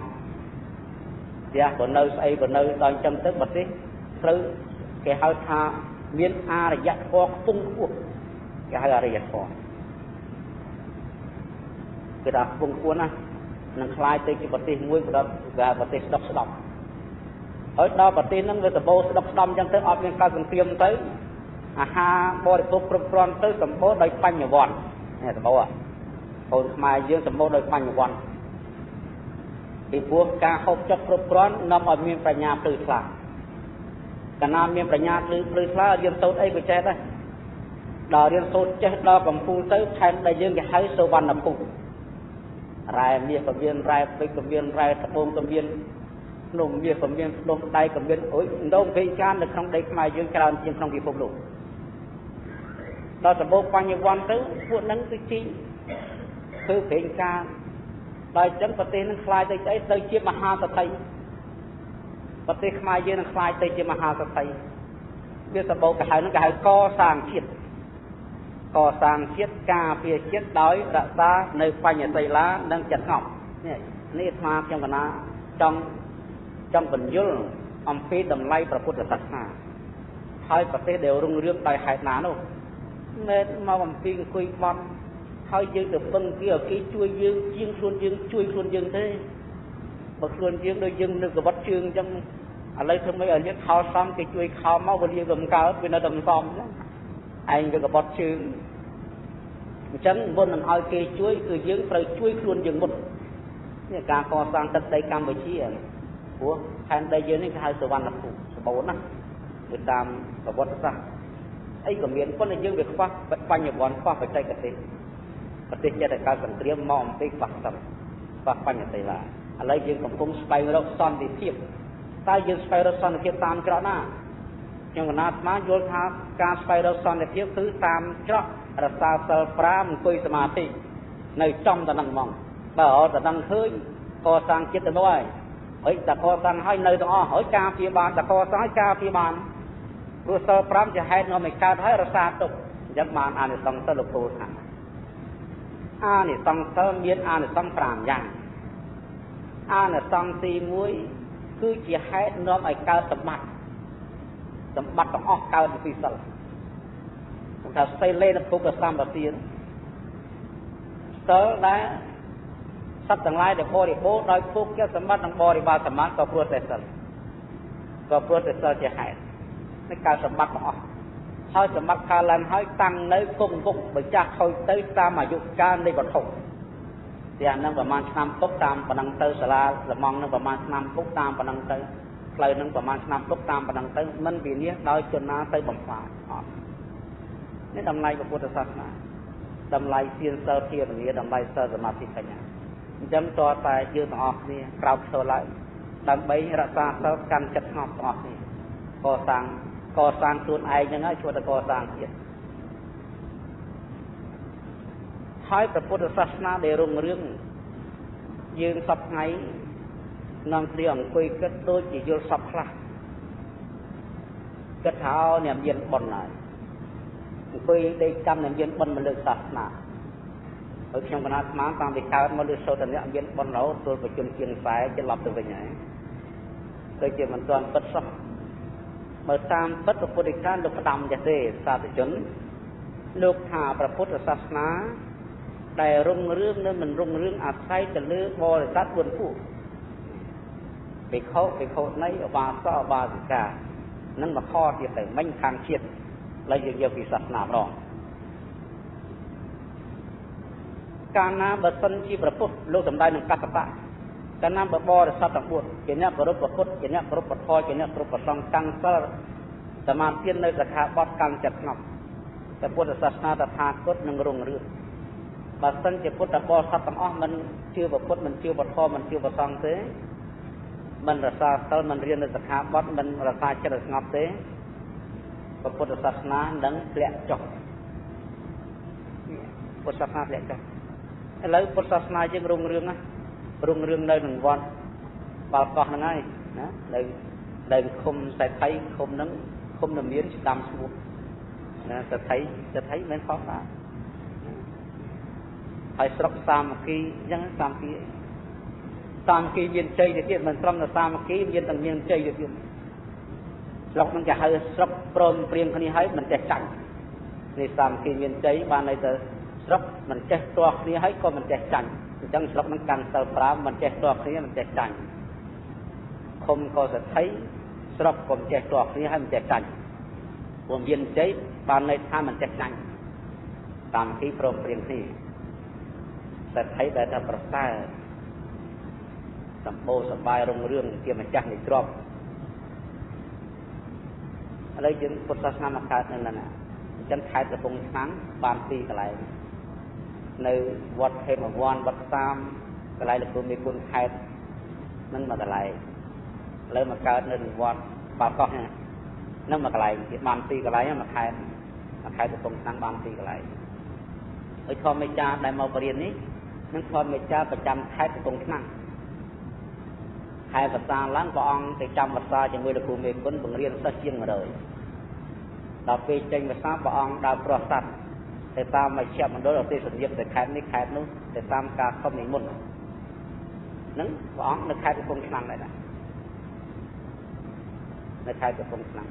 ផ្ទះក៏នៅស្អីក៏នៅដល់អញ្ចឹងទៅប្រទេសត្រូវគេហៅថាមានអរិយធម៌ខ្ពង់ខ្ពស់គេហៅអរិយធម៌គេថាខ្ពង់ខ្ពស់ណានឹងខ្លាយទៅជាប្រទេសមួយប្រទេសស្ដុកស្ដំហើយដល់ប្រទេសហ្នឹងវាសម្បូរស្ដុកស្ដំអញ្ចឹងទៅអត់មានការសង្គ្រាមទៅអាហារបរិភោគគ្រប់គ្រាន់ទៅសម្បូរដោយបញ្ញវន្តនេះសម្បូរកូនខ្មែរយើងសម្បូរដោយបញ្ញវន្តពីព្រោះការហូបចុកគ្រប់គ្រាន់នាំឲ្យមានប្រាជ្ញាភ្លឺថ្លាកាលណាមានប្រាជ្ញាភ្លឺថ្លារៀនសូត្រអីក៏ចេះដែរដល់រៀនសូត្រចេះដល់កំពូលទៅខែមដែលយើងគេហៅសុវណ្ណភូមិរ៉ែមាសក៏មានរ៉ែពេជ្រក៏មានរ៉ែត្បូងក៏មានភ្នំមាសក៏មានភ្នំដៃក៏មានអុយដងវេចាននៅក្នុងដីខ្មែរយើងច្រើនជាងក្នុងពិភពលោកដល់សម្បូរបញ្ញវន្តទៅពួកហ្នឹងគឺជីធ្វើប្រេងការដល់អញ្ចឹងប្រទេសនឹងខ្លាយទៅស្អីទៅជាមហាសទ្ធិប្រទេសខ្មែរយើងនឹងខ្លាយទៅជាមហាសទ្ធិវាសម្បូរគេហៅហ្នឹងគេហៅកសាងជាតិការពារជាតិដោយរក្សានៅបញ្ញសីលានិងចិត្តស្ងប់នេះអាត្មាខ្ញុំកណាចង់បញ្យល់អំពីតម្លៃព្រះពុទ្ធសាសនាហើយប្រទេសដែលរុងរឿងដោយហេតុណានោះមិនមកអំពីអង្គុយបន់ហើយយើងទៅពឹងគេឲ្យគេជួយយើងជាងខ្លួនយើងជួយខ្លួនយើងទេបើខ្លួនយើងដូចយើងនៅកវត្តជើងអញ្ចឹងឥឡូវធ្វើម៉េចឲ្យយើងខោសំគេជួយខោមកវាយើងរំកើតវានៅតែមិនសមអញ្ចឹងឯងវាកវត្តជើង chẳng vốn làm ao kê chuối cứ dưỡng phải chuối luôn dừng một như cả co sang tận đây Campuchia của hàng đây dưới này hai số văn là phụ số bốn á người ta và vót ra ấy của miền con là dương việc khoa bao nhiêu bọn khoa phải chạy cái gì cho đại ca cần tiêm mỏm cái phật tập và bao nhiêu đây là lấy dương cầm cung spy rồi son thì thiệp ta dương spy rồi son thì tam cho na nhưng mà nát má vô tháp ca spy rồi son thì thiệp thứ tam cho là sao sao pram quỳ sma thi nơi trong ta năng mong bảo ta năng khơi co sang chết từ đâu ấy ta co sang hai nơi đó hỏi ca phía bàn ta co sang ca phía bàn rồi sao pramจะให้nó mình ca thấy là sao tục giấc màn anh xong sơ lục hồ thẳng anh xong sơ miên anh xong pram giang anh xong ti muối cứ chỉให้nó mình ca tầm mặtต้องออกcao từ phía sau ta xây lên là phục sam bát tiên sơ đã sắp từng lai để body bố đôi phục cái sắm bắt đang body ba sắm bắt có processor chỉ hayในการสมบัติของให้สมบัติการลันให้ตั้งในกงกุกไปจากคอยเตยตามอายุการในบทถกอย่างนั้นประมาณนำตุกตามปนังเตยสลาสมองนั้นประมาณนำตุกตามปนังเตยเลยนั้นประมาณนำตุกตามปนังเตยมันปีนี้โดยจนน้าเตยบ่มฝ่ายนี่ดำไรพระพุทธศาสนาดำไรเซียนเซอร์เทียนนี้ดำไรเซอร์สมาธิปัญญาจำตัวแต่ยืนออกนี่กล่าวโซไลดำใบรักษาเซอร์การจัดงอบออกนี่ก่อสร้างส่วนไอ้ยังไงชวนแต่ก่อสร้างเสียให้พระพุทธศาสนาได้รุ่งเรืองยืนสับไงนำเสียงคุยกันโดยจีโยสับคลาก็เท้าเนี่ยเย็นบนไหนคุยได้จำเนี่ยเย็นบนมาเลยศาสนาở trong cái nàoตามที่เขามาดูโซตันเนี่ยเย็นบนเราตัวประจุเชียงสายจะหลับตัวไปไหนโดยเฉพาะตอนปัสสาวะเมื่อตามพระพุทธเจ้าลูกดำจะเสดสาธุชนลูกหาพระพุทธศาสนาได้รุ่งเรืองนั้นมันรุ่งเรืองอาศัยจะเลือกบริษัทบนผู้ไปเขาในอบาสอบาสิกานั่นมาข้อที่แต่ไม่ทางเชียดและยังเยาวิศาสนาหรอกการน้ำบัดสันชีประพุทธโลกสำได้หนึ่งกัตตะการน้ำบัดบริษัทต่างบุตรเกี่ยนี้ประพุทธประพุทธเกี่ยนี้ประพุทธประทอยเกี่ยนี้ประพุทธประสงกังเซอร์สมาธิในกระทาบัดการจัดงบแต่พุทธศาสนาตถาคตหนึ่งรุ่งเรืองบัดสันชีพุทธบริษัทต่างอ้อมันชื่อประพุทธมันชื่อประทอยมันชื่อประสงเสมันรักษาเซอร์มันเรียนในกระทาบัดมันรักษาจัดงบเสพระพุทธศาสนาดังเปลี่ยนจบพุทธศาสนาเปลี่ยนจบแล้วพุทธศาสนาจึงรุ่งเรืองนะรุ่งเรืองในหนึ่งวันบาปก่อนยังไงนะในคมใส่ไทยคมนั้นคมน้ำเย็นดำสมุทรนะจะไทยไม่พอนะไทยสระสามกียังสามกีเย็นใจเดียวมันสระสามกีเย็นต่างเย็นใจเดียวเราต้องจะให้สระปรมเปลี่ยนคนนี้ให้มันจะจังในสามกีเย็นใจบ้านในแต่สระมันจะตัวนี้ให้ก็มันจะจังจังสระมันกันเตาปลามันจะตัวนี้มันจะจังคมก็จะไทยสระผมจะตัวนี้ให้มันจะจังผมเย็นใจบ้านในท่ามันจะจังตามที่ปรมเปลี่ยนนี่แต่ไทยแต่ถ้าประสาทสัมโพสบายรุ่งเรืองเกี่ยมันจังในกรอบอะไรจึงพุทธศาสนามาขาดนั่นน่ะจันทายจะคงทั้งบางปีกันไรในวัดเทมวันวัดตามกันไรหรือมีคุณไทยนั่นมากันไรเลยมาเกิดในวัดบางกอกเนี่ยนั่นมากันไรบางปีกันไรมาไทยจะคงทั้งบางปีกันไรไอ้ทอมเมจ่าได้มาเรียนนี้นั่นทอมเมจ่าประจำไทยจะคงทั้งไทยภาษาล้านปองไปจำภาษาจังเวลาครูเมฆคนบังเรียนสักเชียงมาเลยต่อไปจังภาษาปองดาวโปรสัตแต่ตามมาเชื่อมันโดยเราตีสัญญาแต่แค่นี้แค่นู้นแต่ตามการเข้าในมุ่นนั่นปองในแค่จะคงคลังเลยนะในแค่จะคงคลัง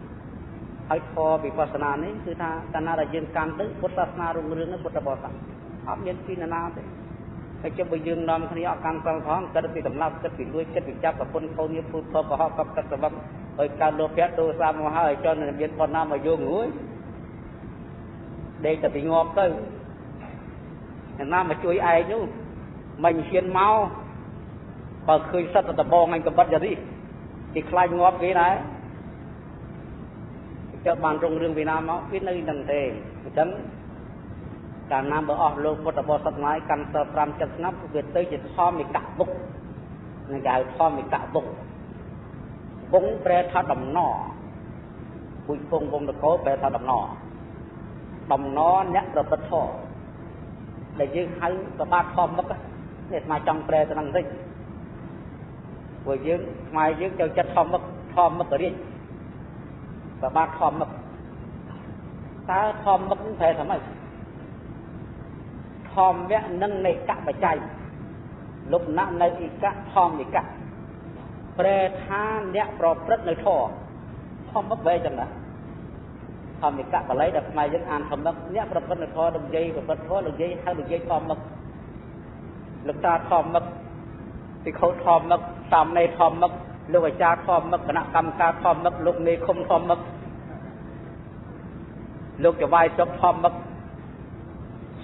ให้พอวิปัสสนานี้คือถ้าการนาเรายืนการตึ้งพุทธศาสนารุ่งเรืองนั้นพุทธบริษัทอาบเย็นปีนานาเลยไอ้เจ้าไปยืนนอนคนนี้อาการสังท้องก็จะไปกำลังก็ไปด้วยก็ไปจับกับคนเขาเนี่ยพูดพอกับเขากับสบับไอ้การโลภะโทสะโมหะไอ้เจ้าเนี่ยเย็นพอน้ำมาโยงหัวเด็กจะไปงอบเต้ ណាមកជួយឯងនោះមិនហ៊ានមកបើឃើញសិតតបងអញក៏បិទយ៉ាងនេះគេខ្លាចងាប់គេដែរចុះបានរងរឿងពីណាមកវានៅនឹងទេអញ្ចឹងកាលណាបើអស់លោកពុទ្ធបរិស័ទណាយកាន់សិល5 7ឆ្នាំវាទៅជាធម្មិកបុកនឹងគេហៅធម្មិកបុកវងប្រែថាដំណពុយពងវងតកោប្រែថាដំណអ្នកប្រព្រឹត្តធម៌ដែលយើងហៅប្របាទធម្មឹកនេះស្មាចង់ប្រែទៅនឹងតិចព្រោះយើងខ្មែរយើងចូលចិត្តធម្មឹករាជប្របាទធម្មឹកតើធម្មឹកប្រែថាម៉េចធម្មៈនិងនៃកបច្ច័យលុបណៈនៅអ៊ីកៈធម្មិកៈប្រែថាអ្នកប្រព្រឹត្តនៅធម៌ធម្មឹកបែរចឹងណាធម្មិកៈបល័យដែលខ្មែរយើងអានធម្មឹកអ្នកប្រព្រឹត្តនៅធម៌និយាយប្រព្រឹត្តធម៌និយាយហៅនិយាយធម្មឹកលោកតាធម្មឹកពិខុធម្មឹកសាមណេរធម្មឹកលោកអាចារ្យធម្មឹកគណៈកម្មការធម្មឹកលោកមេឃុំធម្មឹកលោកចវាយចុកធម្មឹក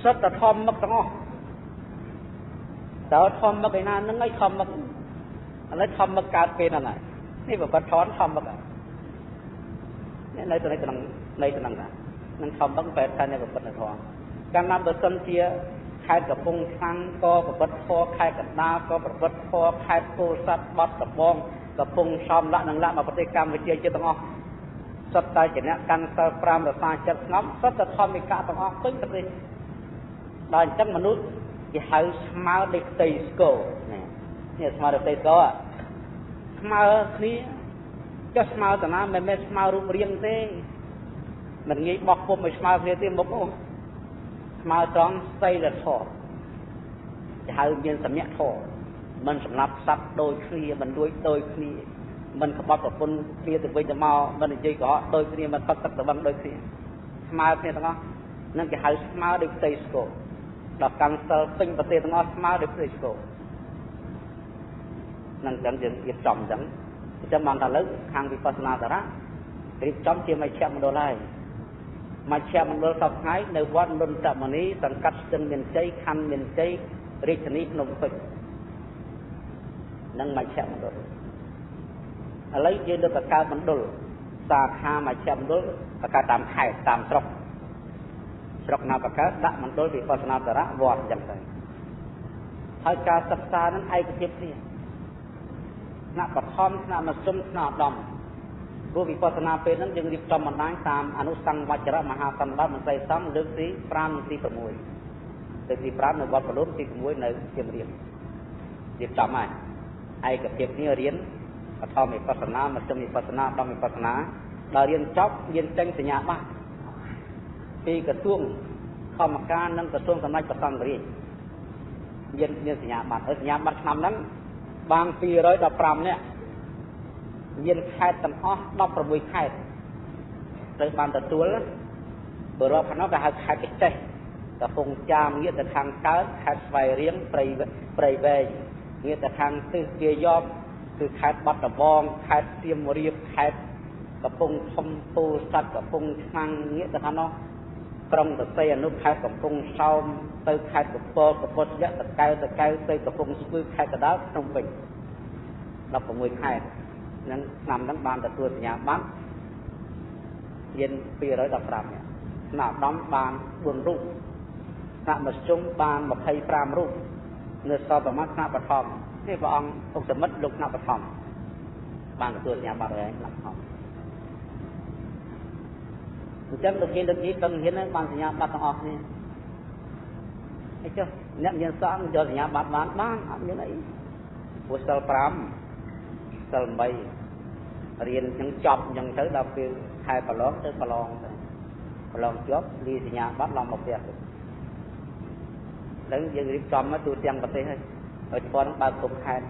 សិតតែធម្មឹកទាំងអស់តើធម្មឹកឯណានឹងឯងធម្មឹកឥឡូវធម្មឹកកើតពេលណានេះប្រវត្តិធម្មឹកនេះនៅទៅនឹងនឹងធម្មឹកបែបថានេះប្រវត្តិធម៌កាលណាបើសិនជាខេត្តកំពង់ឆ្នាំងក៏ប្រវត្តិធម៌ខេត្តកណ្ដាលក៏ប្រវត្តិធម៌ខេត្តពោធិ៍សាត់បាត់ដំបងកំពង់សំឡាក់និងឡាក់មកប្រទេសកម្ពុជាជាទាំងអស់សុទ្ធតែជាអ្នកកាន់សិល5រសា7ឆ្នាំសុទ្ធតែធម្មិកៈទាំងអស់ពេញប្រទេសដល់អញ្ចឹងមនុស្សគេហៅស្មើដូចផ្ទៃស្គរនេះស្មើដូចផ្ទៃស្គរស្មើគ្នាចុះស្មើតាណាមិនមែនស្មើរូបរាងទេមិនងាយបោះពុំឲ្យស្មើគ្នាទេមុខនោះស្មើត្រង់សីលធម៌គេហៅមានសម្ញាក់ធម៌មិនសម្រាប់សត្វដូចគ្នាមិនដូចគ្នាមិនក្បត់ប្រពន្ធគ្នាទៅវិញទៅមកមិននិយាយកុហកដូចគ្នាមិនផឹកទឹកទៅបឹងដូចគ្នាស្មើគ្នាទាំងអស់នឹងគេហៅស្មើដូចផ្ទៃស្គរដល់កាន់សិលពេញប្រទេសទាំងអស់ស្មើដូចផ្ទៃស្គរនឹងចឹងយើងរៀបចំចឹងបានថាលើខាងវិបស្សនាតារៈរៀបចំជាមជ្ឈមណ្ឌលហើយមជ្ឈមណ្ឌលសពថ្ងៃនៅវត្តនន្តមនីសង្កាត់ស្ទឹងមានជ័យខណ្ឌមានជ័យរាជធានីភ្នំពេញនិងមជ្ឈមណ្ឌលឥឡូវយើងទៅបង្កើតមណ្ឌលសាខាមជ្ឈមណ្ឌលបង្កើតតាមខេត្តតាមស្រុកណាបង្កើតដាក់មណ្ឌលវិបស្សនាតារៈវត្តអញ្ចឹងទៅហើយការសិក្សានឹងឯកភាពគ្នាថ្នាក់បឋមថ្នាក់មធ្យមថ្នាក់ឧត្តមព្រោះវិបស្សនាពេលហ្នឹងយើងរៀបចំបណ្ដាញតាមអនុសង្វជ្រៈមហាសន្និបាតមន្ត្រីសំលើកទី5និងទី6លើកទី5នៅវត្តបលូនទី6នៅសៀមរាបរៀបចំហើយឯកភាពនេះរៀនបឋមវិបស្សនាមធ្យមវិបស្សនាឧត្តមវិបស្សនាដល់រៀនចប់មានចេញសញ្ញាបត្រពីក្រសួងធម្មការនិងក្រសួងសម្ដេចព្រះសង្ឃរាជមានសញ្ញាបត្រហើយសញ្ញាបត្រឆ្នាំហ្នឹងបាន215នាក់មានខេត្តទាំងអស់16ខេត្តត្រូវបានទទួលបរិបទនោះគេហៅខេត្តពិសេសកំពង់ចាមងាកទៅខាងកើតខេត្តស្វាយរៀងព្រៃវែងងាកទៅខាងទិសជាយប់គឺខេត្តបាត់ដំបងខេត្តសៀមរាបខេត្តកំពង់ធំពោធិ៍សាត់កំពង់ឆ្នាំងងាកទៅខាងនោះក្រុងសរសៃអនុខេត្តកំពង់សោមទៅខេត្តកំពតកំពតយៈតកែវទៅកំពង់ស្ពឺខេត្តកណ្ដាលភ្នំពេញ16ខេត្តនឹងឆ្នាំហ្នឹងបានទទួលសញ្ញាបត្រមាន215នាក់ថ្នាក់ឧត្តមបាន4រូបថ្នាក់មធ្យមបាន25រូបនៅសល់ប្រមាណថ្នាក់បឋមនេះព្រះអង្គឧត្តមិត្តលោកថ្នាក់បឋមបានទទួលសញ្ញាបត្រហើយថ្នាក់បឋមអញ្ចឹងលោកហ៊ានលោកហ៊ានបានសញ្ញាបត្រទាំងអស់គ្នាអីចុះអ្នកមានសង្ឃយកសញ្ញាបត្របានអត់មានអីព្រោះសិល5សិល8រៀនអញ្ចឹងចប់អញ្ចឹងទៅដល់ពេលខែប្រឡងទៅប្រឡងជាប់លីសញ្ញាបត្រឡើងមកផ្ទះទៅយើងរៀបចំមកទូទាំងប្រទេសហើយស្ពន្ធបើកគ្រប់ខេត្ត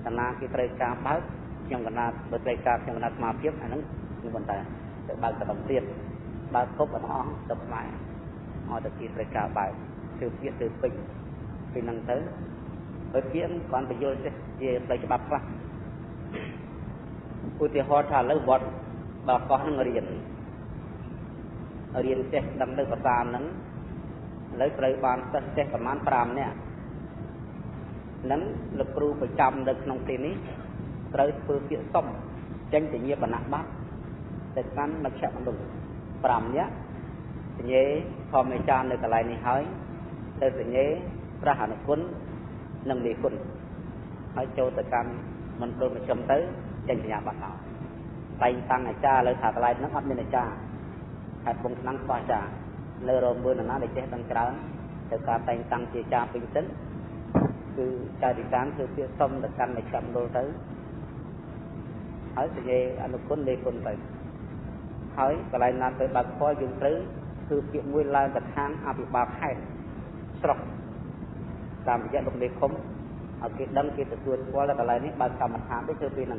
កណាគេត្រូវការបើកខ្ញុំកណាបើត្រូវការខ្ញុំកណាស្មារតីអាហ្នឹងគឺប៉ុន្តែទៅបើកទៅដល់ទៀតបើកគ្រប់ទាំងអស់ទៅផ្លែអត់ទៅគេត្រូវការបើកធ្វើពាក្យទៅពេញពីហ្នឹងទៅហើយពាក្យគាត់បញ្យល់ចេះជាផ្លូវច្បាប់ខ្លះឧទាហរណ៍ថាលើវត្តបើកោះនឹងរៀនចេះដឹងទៅភាសាហ្នឹង lấy trời ban tất cả các mán pram nè nấn lực cừu phải chăm được trong tiền ní trời phơi phía sông tranh tự nhiên bản nặng bát để căn mặc chạm đủ pram nhé tự nhiên hôm nay cha được cái này này hỏi để tự nhiên ra hà nội quân nâng đi quân hỏi cho tự căn mình đôi mình châm tới tranh tự nhiên bản nào tay tăng này cha lấy thả cái này nó bắt lên này cha hạt bông năng qua cha lời rồi bữa nó để chết tăng trái từ cả tay tăng chia cha bình tĩnh cứ cha đi cán cứ phía sông được căn này chậm đôi tới hỏi thì về anh quân đi quân tới hỏi cái này là tới bạc coi dùng tới cứ chuyện nguyên lai bật hang áp bạc hai sọc làm việc đồng đi không ở cái đâm cái tự tuột qua là cái này bạc cầm mặt hang để chơi pin này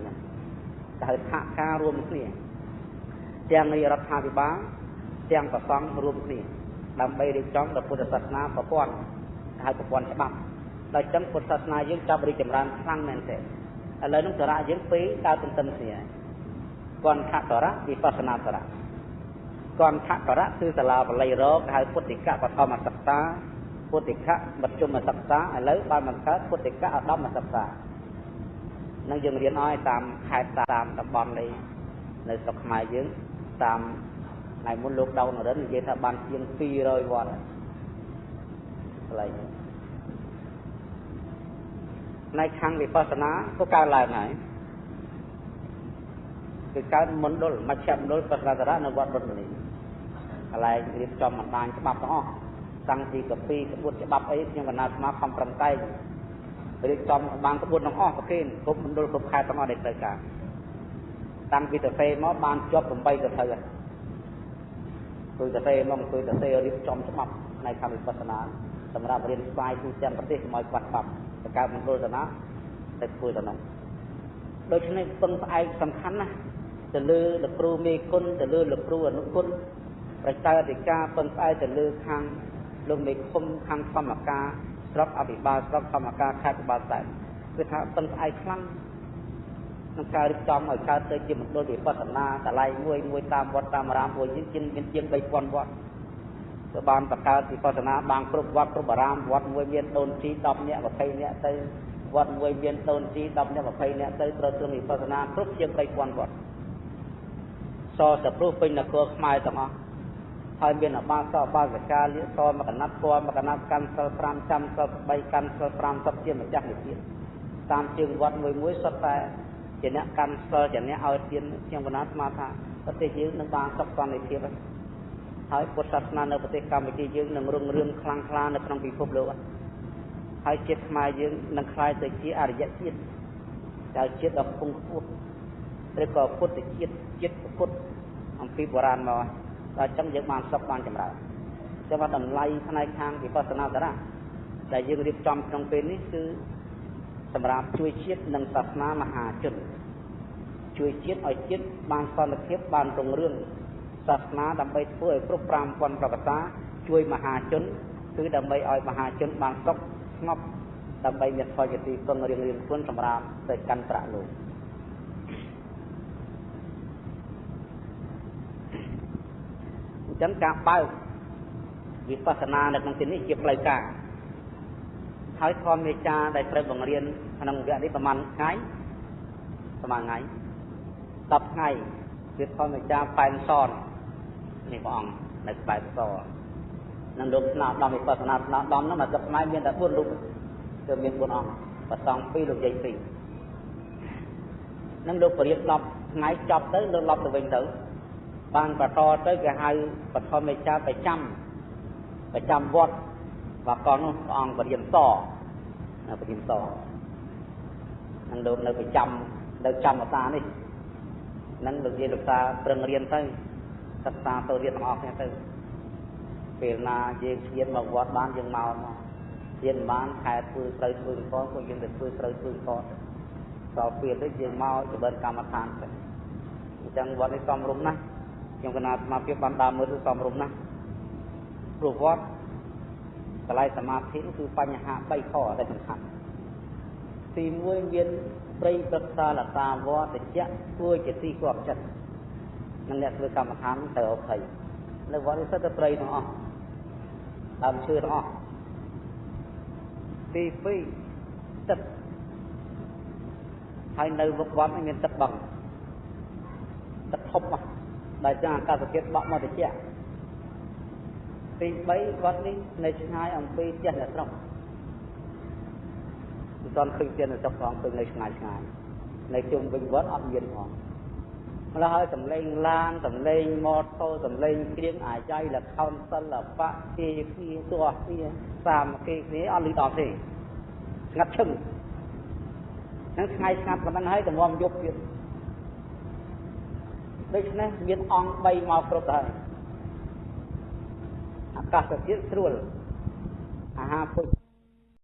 tại hạ ca rùm kia trang nàyรับhạ bị bá trang và phong rùm kia làm bay đi trong là Phật sát na và quan hai của quan sẽ bằng là trong Phật sát na những cha beri chấm sang men thế lời nó ra những phí cao tinh tinh gì còn khát ra vì Phật na ra còn khát raคือสลาบเลยรอกให้พุทธิกะปฐมสักษาพุทธิกะบัจจุบันสักษาแล้วบ้านมันก็พุทธิกะดอมสักษานั่งยังเรียนอ้อยตามขายตามตำบลในสมัยยังตามngày muốn lúc đầu nó đến vậy ta ban riêng phi rồi vào lại nay khang vipassana có cao lại này cái cao muốn đôi mà chậm đôi vipassana nó vào đôi này lại việc cho mặt đàn cho bắp đó tăng thì cái phi cái buốt cho bắp ấy nhưng mà nó không cầm tay việc cho ban cái buốt nó ho cái kia cũng đôi cũng khai tao để tới cả tăng vì từ phê nó ban choผมbay từ thờiคือจะเตะมองคือจะเตะริบจอมฉบับในคำวิปัสสนาสำหรับเรียนสายทุเรียนประเทศมวยปัดปับแต่การมันโดยชนะแต่คุยแต่นั้นโดยเฉพาะต้นไอ้สำคัญนะจะลือหลักครูมีคุณจะลือหลักครูอนุคุณประชาธิกาต้นไอ้จะลือทางลงมีคมทางธรรมกาสรับอภิบาลสรับธรรมกาคาติบาลแต่คือถ้าต้นไอ้คลั่งนักการจอมเอาการเตะจิมโดยวิปัสสนาแต่ไล่มวยตามวัดตามรามมวยยิงไปปอนวัดแต่บางประการวิปัสสนาบางครบวัดครบรามวัดมวยเวียนโดนจีดำเนี่ยแบบใครเนี่ยเตะวัดมวยเวียนโดนจีดำเนี่ยแบบใครเนี่ยเตะตระกูลวิปัสสนาครบยิงไปปอนวัดซอจะปลุกเป็นนักเกอร์ไม่ต่อมาให้เบียนบางซอบางสกาเลี้ยซอมากันนัดตัวมากันนัดกันสลปรามจำสลใบกันสลปรามสับเจียมจากหนึ่งเดียตามจึงวัดมวยสับแต่จะเนี่ยการเสิร์จะเนี่ยเอาเทียนยังบรรณาสมาธาประเทศยืนหนึ่งบางสับตอนในเทียบให้พุทธศาสนาในประเทศกัมพูชายืนหนึ่งเรื่องคลางคลาในขนมปีพบโลกให้เจ็ดมายืนหนึ่งคลายแต่จีอริยจิตจะเจ็ดดอกพุงพุทธเรียกว่าพุทธจิตพุทธอันปีโบราณมาเราจังยืนบางสับบางจำไรจะมาดำไล่ทนายทางวิปัสสนาแต่ละแต่ยืนรีบจอมตรงเป็นนี้คือสำหรับช่วยเชียดหนึ่งศาสนามหาชนช่วยเชียดเอาเชียดบางตอนเทียบบางตรงเรื่องศาสนาดำไปเพื่อปลุกปรามวันประกาศช่วยมหาชนคือดำไปเอามหาชนบางตกงบดำไปมีพอจะตีตรงเรียงคนสำหรับแต่กันประโลจังการเป้าวิปัสสนาในตรงนี้เกี่ยวกับการให้ความเมตตาได้ประบังเรียนพนังเรียนได้ประมาณไงตับไงคือความเมตตาไปซ้อนนี่ก็อ่องในไปซ้อนนั่งดูหน้าดำวิปัสสนาหน้าดำนั่นมาจับไม้เมียนแต่บุญลูกจะเมียนบุญอ่องประสองปีลูกใหญ่ปีนั่งดูปริยัติรับไงจับtớiดูรับตัวเองtớiบางประตอtới cái haiประทอมเมตตาไปจำวัดvà con ông và điểm to năng được nơi phải trăm mà ta đi năng được gì được ta từng riêng tới tất ta tôi riêng học thế từ vì là gì riêng mà vót bán riêng màu mà riêng bán khai phương tới phương có riêng được phương tới phương có sau khi tới riêng màu cho bên cam than chẳng vót đi xóm rung nè trong cái nào mà phía ban đàm mới được xóm rung nè rồi vótแต่ไล่สมาธิคือปัญหาใบข้อได้สำคัญตีมวยเวียนปริปรักษาหลักตาวอแต่จะช่วยจะตีกรอบจัดนั่นแหละคือกรรมฐานแต่เอาใครแล้ววันนี้สัตว์ปริเนาะ ដើមឈើទាំងអស់ទី2ទឹកហើយនៅមុខវត្តមានទឹកបឹងទឹកធំណាស់ដែលចឹងអាកាសធាតុបក់មកត្រជាក់ទី3វត្តនេះនៅឆ្ងាយអំពីផ្ទះអ្នកស្រុកមិនទាន់ឃើញផ្ទះអ្នកស្រុកផងឃើញនៅឆ្ងាយនៅជុំវិញវត្តអត់មានផងម្ល៉េះហើយសំឡេងឡានសំឡេងម៉ូតូសំឡេងគ្រៀងអាយ៉ៃលខោនសិល្បៈជាគ្នាទោះគ្នាសាមគ្គីគ្នាអត់លឺដល់ទេស្ងាត់ឈឹងហ្នឹងថ្ងៃស្ងាត់ប៉ុណ្ណឹងហើយតម្រាំយប់ទៀតដូច្នេះមានអង្គ3មកគ្រប់ហើយអាកាសធាតុស្រួលអាហារពុជ